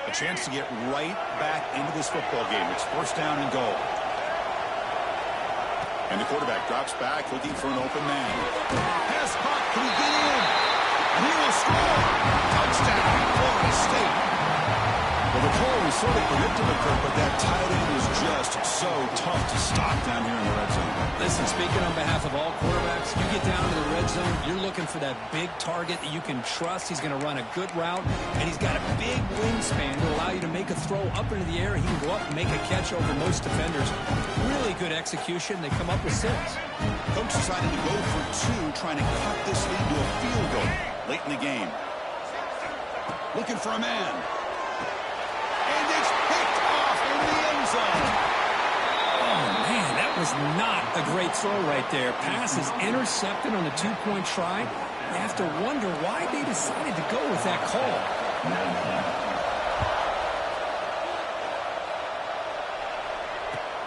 A chance to get right back into this football game. It's first down and goal. And the quarterback drops back, looking for an open man. Pass caught. Can he get in? And he will score. Touchdown, Florida State. Well, the call was sort of predictable, Kirk, but that tight end is just so tough to stop down here in the red zone. Listen, speaking on behalf of all quarterbacks, you get down to the red zone, you're looking for that big target that you can trust. He's going to run a good route, and he's got a big wingspan to allow you to make a throw up into the air. He can go up and make a catch over most defenders. Really good execution. They come up with 6. Coach decided to go for 2, trying to cut this lead to a field goal late in the game. Looking for a man. And it's picked off in the end zone. Oh, man, that was not a great throw right there. Pass is intercepted on the 2-point try. You have to wonder why they decided to go with that call.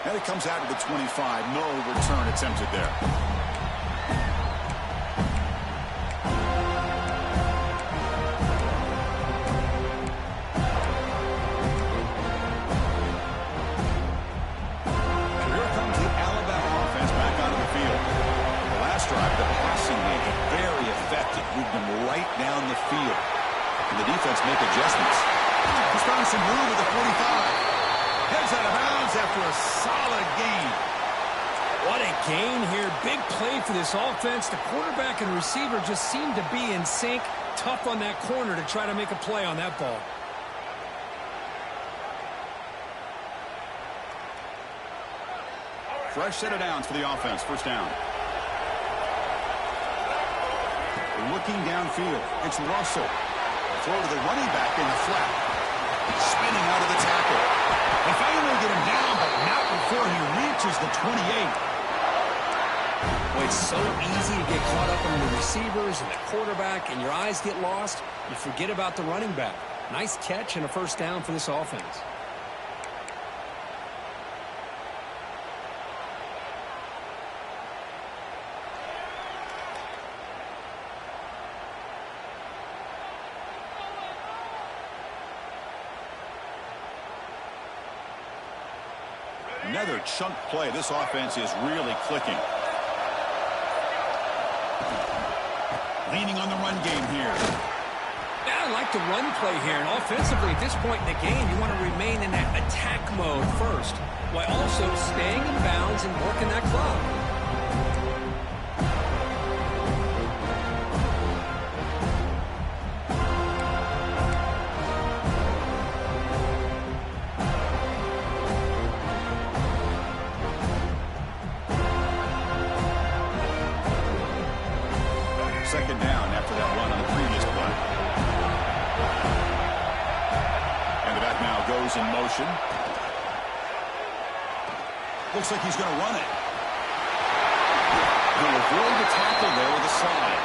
And it comes out to the 25. No return attempted there. moved him right down the field. And the defense make adjustments. He's found some room at the 45. Heads out of bounds after a solid gain. What a gain here. Big play for this offense. The quarterback and receiver just seem to be in sync. Tough on that corner to try to make a play on that ball. Fresh set of downs for the offense. First down. Looking downfield. It's Russell. Throw to the running back in the flat. Spinning out of the tackle. They finally get him down, but not before he reaches the 28. Well, it's so easy to get caught up on the receivers and the quarterback, and your eyes get lost. You forget about the running back. Nice catch and a first down for this offense. Another chunk play. This offense is really clicking. Leaning on the run game here. Yeah, I like the run play here. And offensively, at this point in the game, you want to remain in that attack mode first, while also staying in bounds and working that clock. Second down after that run on the previous play. And the back now goes in motion. Looks like he's going to run it. He'll avoid the tackle there with a slide.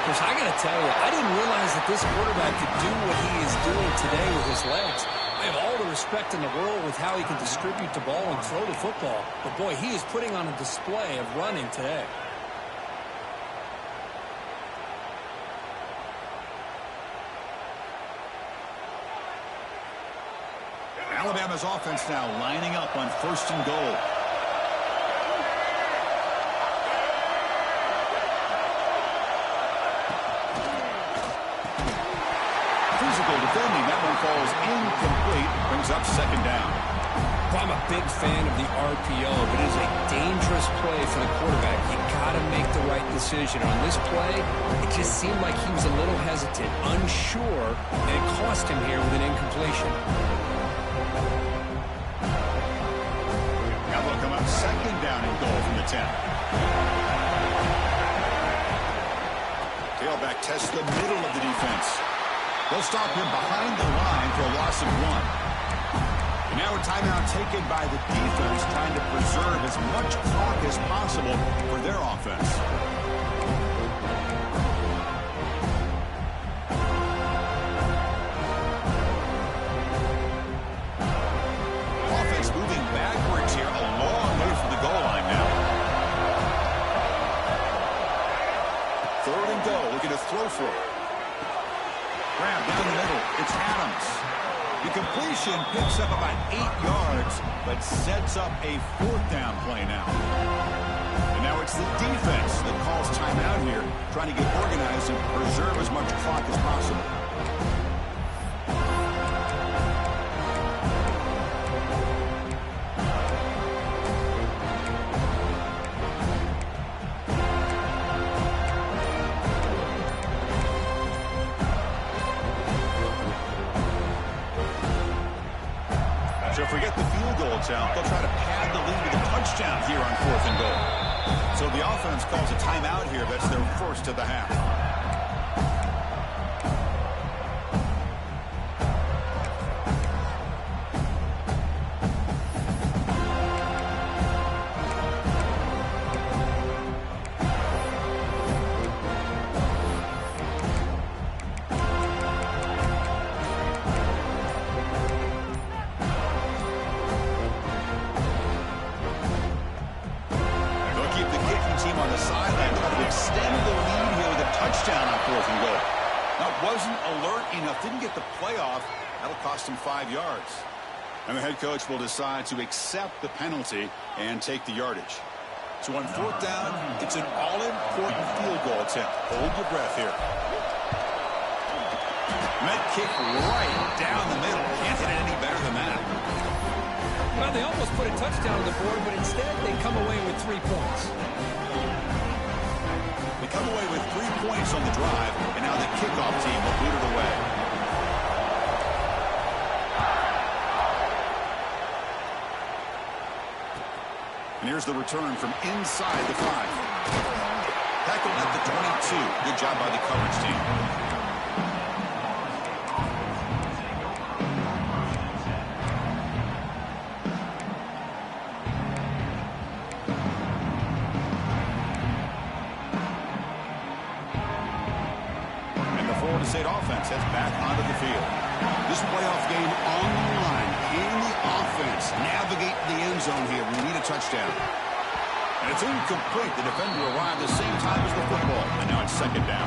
Because I got to tell you, I didn't realize that this quarterback could do what he is doing today with his legs. I have all the respect in the world with how he can distribute the ball and throw the football. But boy, he is putting on a display of running today. Alabama's offense now lining up on first and goal. Physical defending. That one falls incomplete. Brings up second down. Well, I'm a big fan of the RPO, but it is a dangerous play for the quarterback. You got to make the right decision. On this play, it just seemed like he was a little hesitant, unsure, and it cost him here with an incompletion. Now they'll come up second down and goal from the 10. Tailback tests the middle of the defense. They'll stop him behind the line for a loss of 1. And now a timeout taken by the defense, trying to preserve as much clock as possible for their offense. Offense moving backwards here, a long way from the goal line now. Third and goal, looking to throw for it. Grab down the middle, it's Adams. The completion picks up about 8 yards, but sets up a fourth down play now. And now it's the defense that calls timeout here, trying to get organized and preserve as much clock as possible. So forget the field goal attempt. They'll try to pad the lead with a touchdown here on fourth and goal. So the offense calls a timeout here. That's their first of the half. Team on the sideline trying to extend the lead here with a touchdown on fourth and goal. Now, wasn't alert enough, didn't get the playoff. That'll cost him 5 yards. And the head coach will decide to accept the penalty and take the yardage. So on fourth down, it's an all-important field goal attempt. Hold your breath here. Met kick right down the middle. Can't hit it any better than that. Well, they almost put a touchdown on the board, but instead they come away with 3 points. They come away with 3 points on the drive, and now the kickoff team will boot it away. And here's the return from inside the 5. Tackled at the 22. Good job by the coverage team. State offense heads back onto the field. This playoff game on the line. Can the offense navigate the end zone here? We need a touchdown. And it's incomplete. The defender arrived the same time as the football. And now it's second down.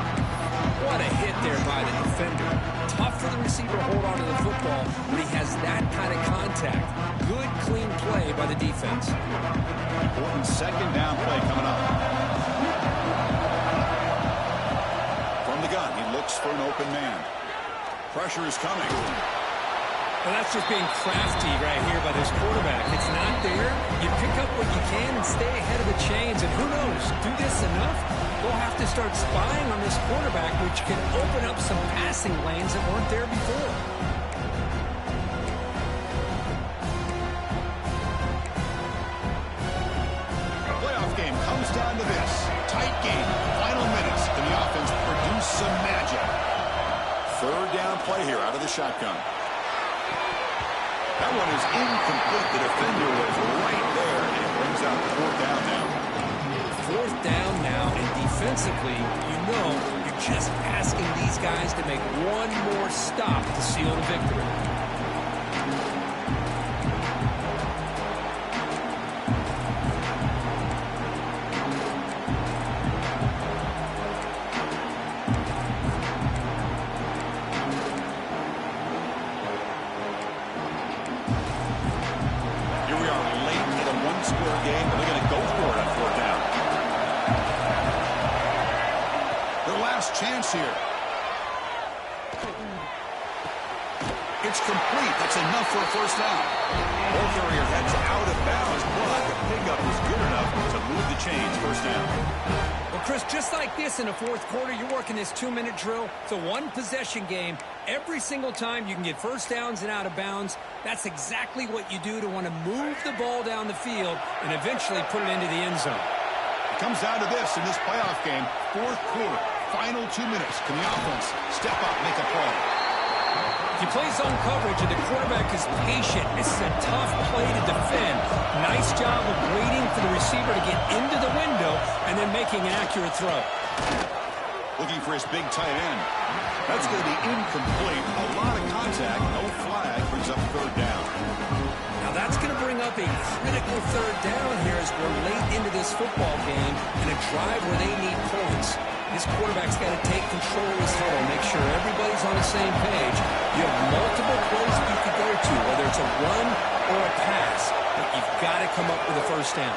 What a hit there by the defender. Tough for the receiver to hold on to the football when he has that kind of contact. Good, clean play by the defense. Important second down play coming up. Gun. He looks for an open man. Pressure is coming. Well, that's just being crafty right here by this quarterback. It's not there. You pick up what you can and stay ahead of the chains. And who knows, do this enough, we'll have to start spying on this quarterback, which can open up some passing lanes that weren't there before. The playoff game comes down to this. Tight game. Final minutes. Can the offense produce some magic? Third down play here out of the shotgun. That one is incomplete. The defender was right there, and it brings out fourth down now. Fourth down now, and defensively, you're just asking these guys to make one more stop to seal the victory. Chance here. It's complete. That's enough for a first down. Ball carrier heads out of bounds, but the pickup is good enough to move the chains. First down. Well, Chris, just like this in the fourth quarter, you're working this 2-minute drill. It's a one-possession game. Every single time you can get first downs and out of bounds, that's exactly what you do to want to move the ball down the field and eventually put it into the end zone. It comes down to this in this playoff game, fourth quarter. Final 2 minutes. Can the offense step up, make a play? If you play zone coverage and the quarterback is patient, this is a tough play to defend. Nice job of waiting for the receiver to get into the window and then making an accurate throw. Looking for his big tight end. That's going to be incomplete. A lot of contact. No flag. Brings up third down. Now that's going to bring up a critical third down here as we're late into this football game in a drive where they need points. This quarterback's got to take control of his huddle, make sure everybody's on the same page. You have multiple plays you could go to, whether it's a run or a pass, but you've got to come up with a first down.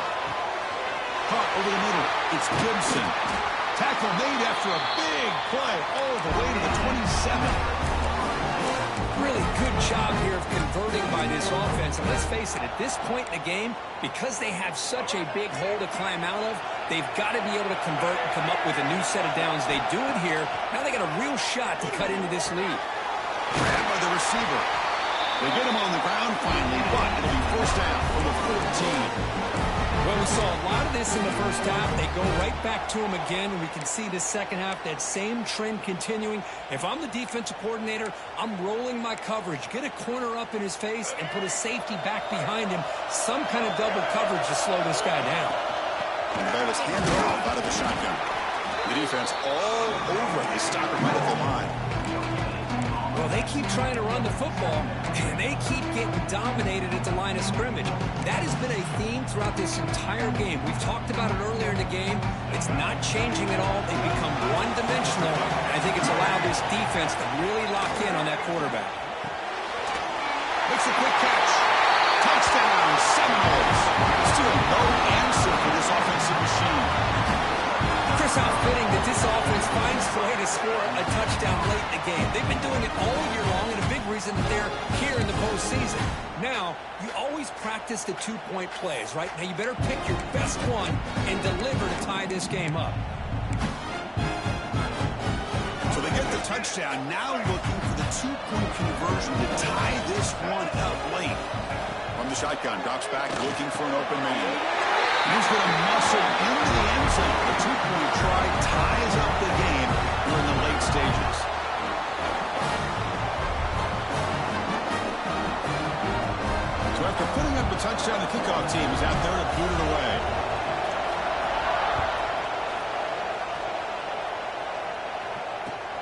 Caught over the middle. It's Gibson. Tackle made after a big play all the way to the 27. Really good job here of converting by this offense. And let's face it, at this point in the game, because they have such a big hole to climb out of, they've got to be able to convert and come up with a new set of downs. They do it here. Now they got a real shot to cut into this lead. Grabbed by the receiver. They get him on the ground finally, but it'll be first down from the 14. Well, we saw a lot of this in the first half. They go right back to him again, and we can see the second half, that same trend continuing. If I'm the defensive coordinator, I'm rolling my coverage. Get a corner up in his face and put a safety back behind him. Some kind of double coverage to slow this guy down. And that is handed off out of the shotgun. The defense all over it. They stop it right at the line. Well, they keep trying to run the football, and they keep getting dominated at the line of scrimmage. That has been a theme throughout this entire game. We've talked about it earlier in the game. It's not changing at all. They've become one-dimensional, and I think it's allowed this defense to really lock in on that quarterback. Makes a quick catch. Touchdown, Seminoles. Still no answer for this offensive isn't there here in the postseason. Now, you always practice the two-point plays, right? Now, you better pick your best one and deliver to tie this game up. So they get the touchdown, now looking for the two-point conversion to tie this one up late. From the shotgun, drops back, looking for an open man. He's going to muscle into the end zone. The two-point try ties up the game during the late stages. So after putting up a touchdown, the kickoff team is out there to boot it away.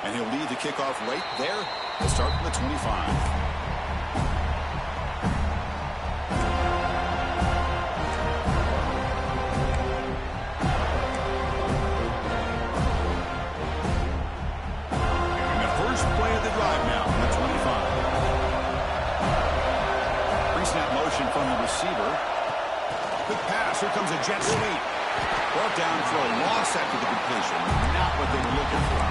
And he'll lead the kickoff right there. He'll start from the 25. From the receiver. Quick pass. Here comes a jet sweep. Brought down for a loss after the completion. Not what they were looking for.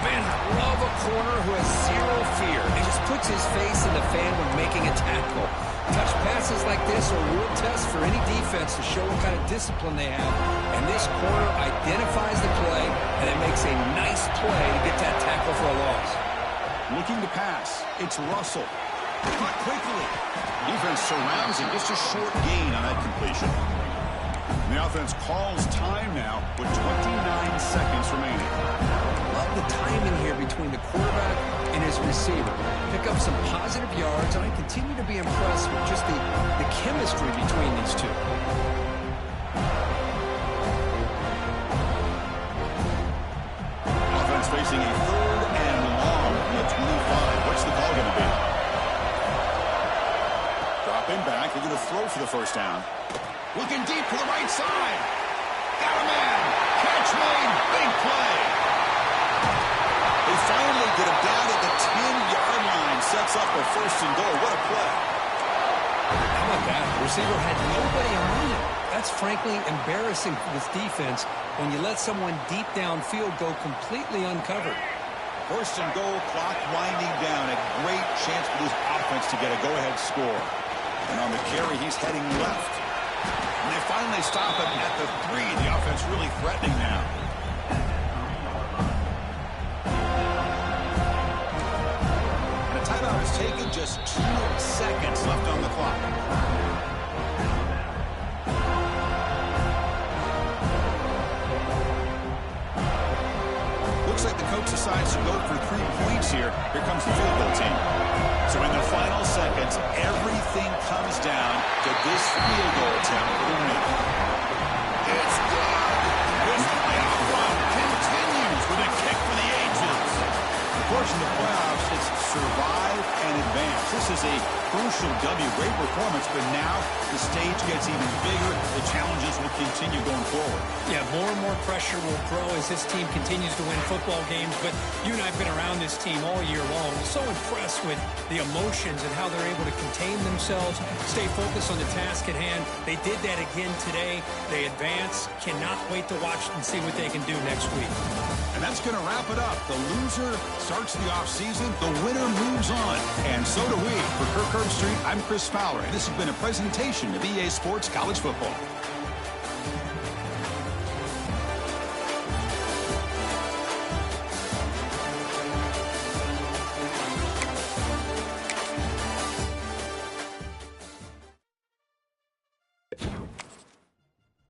Man, I love a corner who has zero fear. He just puts his face in the fan when making a tackle. Touch passes like this are a real test for any defense to show what kind of discipline they have. And this corner identifies the play, and it makes a nice play to get that tackle for a loss. Looking to pass. It's Russell. Caught quickly. Defense surrounds him. Just a short gain on that completion. And the offense calls time now with 29 seconds remaining. Love the timing here between the quarterback and his receiver. Pick up some positive yards, and I continue to be impressed with just the chemistry between these two. Offense facing a 3rd and long from the 25. What's the call going to be? Dropping back. They're going to throw for the first down. Looking deep to the right side. Got a man. Catch made. Big play. They finally get him down at the 10-yard line. Sets up a 1st and goal. What a play. How about that? The receiver had nobody on him. That's frankly embarrassing for this defense when you let someone deep downfield go completely uncovered. 1st and goal. Clock winding down. A great chance for this offense to get a go-ahead score. And on the carry, he's heading left. And they finally stop him at the 3. The offense really threatening now. And a timeout is taken. Just 2 seconds left on the clock. Looks like the coach decides to go for 3 points here. Here comes the field goal team. So in the final seconds, everything comes down to this field goal attempt for the win. It's good. This playoff run continues with a kick for the ages. Of course, in the playoffs, it's survive and advance. This is a crucial W. Great performance, but now the stage gets even bigger. The challenges will continue going forward. Yeah, more and more pressure will grow as this team continues to win football games, but you and I have been around this team all year long. So impressed with the emotions and how they're able to contain themselves, stay focused on the task at hand. They did that again today. They advance. Cannot wait to watch and see what they can do next week. And that's going to wrap it up. The loser starts the offseason. The winner moves on. And so do we. For Kirk Herbstreit, I'm Chris Fowler. And this has been a presentation of EA Sports College Football.